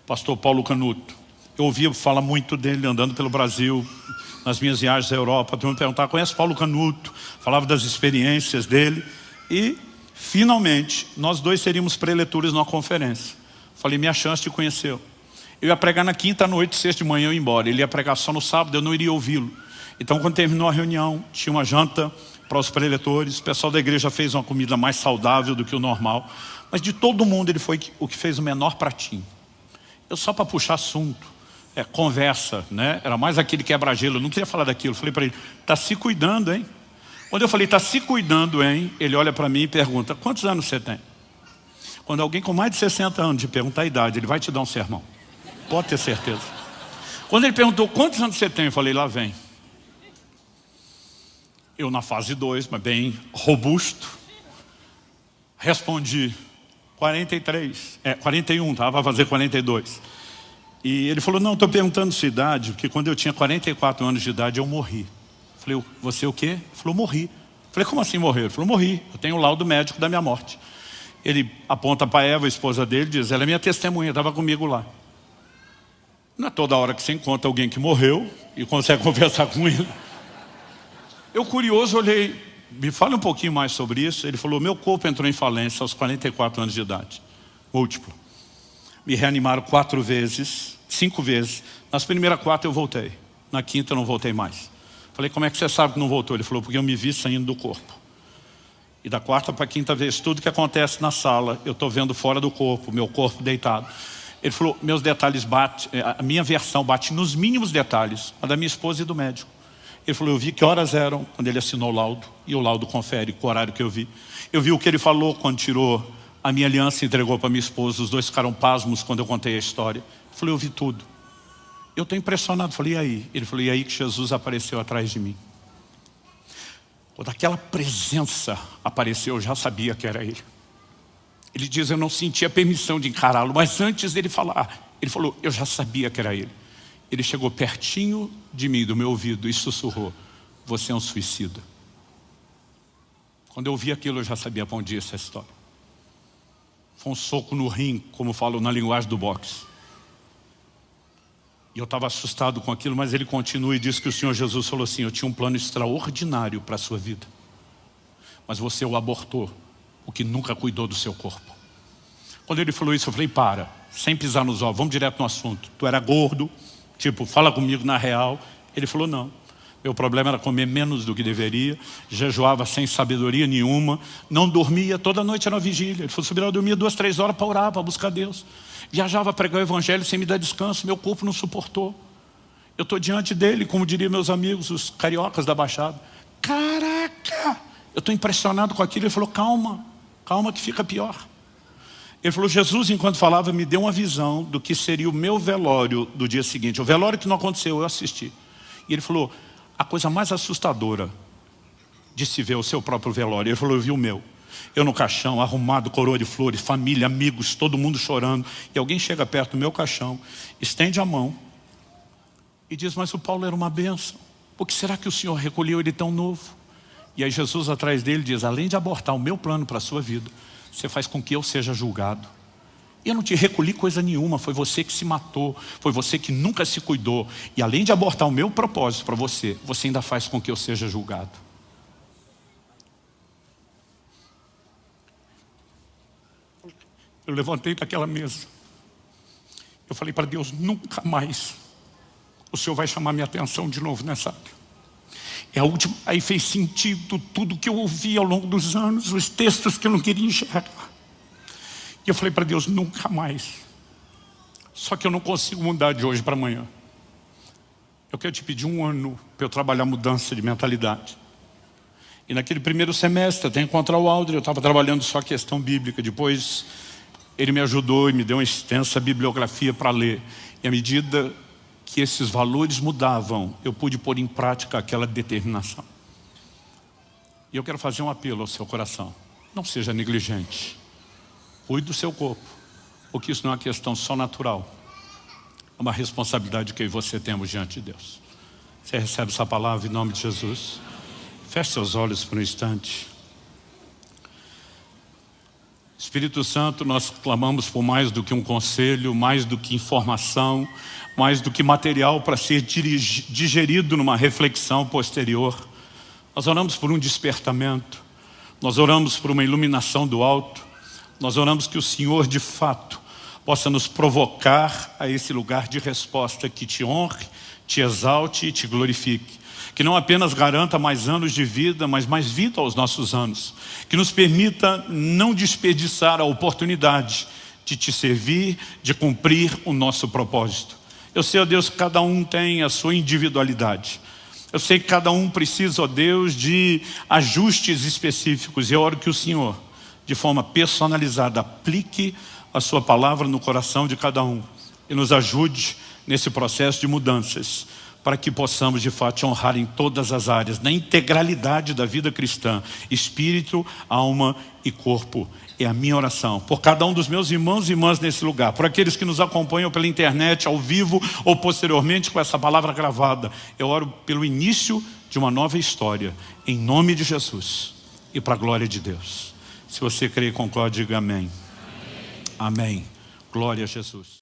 pastor Paulo Canuto. Eu ouvia falar muito dele andando pelo Brasil, nas minhas viagens à Europa. Tu me perguntava: conhece Paulo Canuto? Falava das experiências dele. E finalmente nós dois seríamos preletores numa conferência. Falei: minha chance de conhecê-lo. Eu ia pregar na quinta à noite, sexta de manhã eu ia embora. Ele ia pregar só no sábado, eu não iria ouvi-lo. Então, quando terminou a reunião, tinha uma janta para os preletores. O pessoal da igreja fez uma comida mais saudável do que o normal. Mas de todo mundo ele foi o que fez o menor pratinho. Eu só para puxar assunto, conversa, né? Era mais aquele quebra-gelo, eu não queria falar daquilo. Eu falei para ele: está se cuidando, hein? Quando eu falei: está se cuidando, hein? Ele olha para mim e pergunta: quantos anos você tem? Quando alguém com mais de 60 anos te perguntar a idade, ele vai te dar um sermão. Pode ter certeza. Quando ele perguntou: quantos anos você tem? Eu falei: lá vem. Eu na fase 2, mas bem robusto, respondi: 43, 41, estava a fazer 42. E ele falou: não, estou perguntando sua idade, porque quando eu tinha 44 anos de idade eu morri. Eu falei: você o quê? Ele falou: morri. Eu falei: como assim morreu? Ele falou: morri, eu tenho o laudo médico da minha morte. Ele aponta para Eva, a esposa dele, e diz: ela é minha testemunha, estava comigo lá. Não é toda hora que você encontra alguém que morreu e consegue conversar com ele. Eu, curioso, olhei: me fala um pouquinho mais sobre isso. Ele falou: meu corpo entrou em falência aos 44 anos de idade, múltiplo. Me reanimaram 4 vezes, 5 vezes. Nas primeiras 4 eu voltei, na quinta eu não voltei mais. Falei: como é que você sabe que não voltou? Ele falou: porque eu me vi saindo do corpo. E da 4ª para a 5ª vez, tudo que acontece na sala, eu estou vendo fora do corpo, meu corpo deitado. Ele falou: meus detalhes batem, a minha versão bate nos mínimos detalhes, a da minha esposa e do médico. Ele falou: eu vi que horas eram quando ele assinou o laudo, e o laudo confere com o horário que eu vi. Eu vi o que ele falou quando tirou a minha aliança e entregou para minha esposa. Os dois ficaram pasmos quando eu contei a história. Eu falei: eu vi tudo. Eu estou impressionado. Eu falei: e aí? Ele falou: e aí que Jesus apareceu atrás de mim. Quando aquela presença apareceu, eu já sabia que era ele. Ele diz: eu não sentia permissão de encará-lo, mas antes dele falar, ele falou: eu já sabia que era ele. Ele chegou pertinho de mim, do meu ouvido, e sussurrou: você é um suicida. Quando eu ouvi aquilo, eu já sabia para onde ia essa história. Foi um soco no rim, como falo na linguagem do boxe. E eu estava assustado com aquilo, mas ele continua e diz que o Senhor Jesus falou assim: eu tinha um plano extraordinário para a sua vida, mas você o abortou, porque nunca cuidou do seu corpo. Quando ele falou isso, eu falei: para, sem pisar nos ovos, vamos direto no assunto. Tu era gordo, tipo, fala comigo na real. Ele falou: não, meu problema era comer menos do que deveria, jejuava sem sabedoria nenhuma, não dormia, toda noite era uma vigília. Ele falou: eu dormia 2, 3 horas para orar, para buscar Deus. Viajava a pregar o evangelho sem me dar descanso, meu corpo não suportou. Eu estou diante dele, como diriam meus amigos, os cariocas da Baixada. Caraca! Eu estou impressionado com aquilo. Ele falou, calma, calma que fica pior. Ele falou, Jesus, enquanto falava, me deu uma visão do que seria o meu velório do dia seguinte. O velório que não aconteceu, eu assisti. E ele falou, a coisa mais assustadora de se ver o seu próprio velório. Ele falou, eu vi o meu. Eu no caixão, arrumado, coroa de flores, família, amigos, todo mundo chorando. E alguém chega perto do meu caixão, estende a mão e diz, mas o Paulo era uma bênção. Por que será que o Senhor recolheu ele tão novo? E aí Jesus atrás dele diz, além de abortar o meu plano para a sua vida, você faz com que eu seja julgado. Eu não te recolhi coisa nenhuma, foi você que se matou, foi você que nunca se cuidou. E além de abortar o meu propósito para você, você ainda faz com que eu seja julgado. Eu levantei daquela mesa. Eu falei para Deus, nunca mais o Senhor vai chamar minha atenção de novo nessa área. É a última. Aí fez sentido tudo que eu ouvi ao longo dos anos, os textos que eu não queria enxergar. E eu falei para Deus, nunca mais. Só que eu não consigo mudar de hoje para amanhã. Eu quero te pedir 1 ano para eu trabalhar mudança de mentalidade. E naquele primeiro semestre, até encontrar o Aldrin, eu estava trabalhando só a questão bíblica. Depois ele me ajudou e me deu uma extensa bibliografia para ler. E à medida que esses valores mudavam, eu pude pôr em prática aquela determinação. E eu quero fazer um apelo ao seu coração. Não seja negligente. Cuide do seu corpo. Porque isso não é uma questão só natural. É uma responsabilidade que eu e você temos diante de Deus. Você recebe essa palavra em nome de Jesus? Feche seus olhos por um instante. Espírito Santo, nós clamamos por mais do que um conselho, mais do que informação, mais do que material para ser digerido numa reflexão posterior. Nós oramos por um despertamento, nós oramos por uma iluminação do alto, nós oramos que o Senhor de fato possa nos provocar a esse lugar de resposta que te honre, te exalte e te glorifique. Que não apenas garanta mais anos de vida, mas mais vida aos nossos anos. Que nos permita não desperdiçar a oportunidade de te servir, de cumprir o nosso propósito. Eu sei, ó Deus, que cada um tem a sua individualidade. Eu sei que cada um precisa, ó Deus, de ajustes específicos. E eu oro que o Senhor, de forma personalizada, aplique a sua palavra no coração de cada um. E nos ajude nesse processo de mudanças, para que possamos de fato te honrar em todas as áreas, na integralidade da vida cristã, espírito, alma e corpo. É a minha oração, por cada um dos meus irmãos e irmãs nesse lugar, por aqueles que nos acompanham pela internet, ao vivo ou posteriormente com essa palavra gravada. Eu oro pelo início de uma nova história, em nome de Jesus e para a glória de Deus. Se você crê e concorda, diga amém. Amém. Glória a Jesus.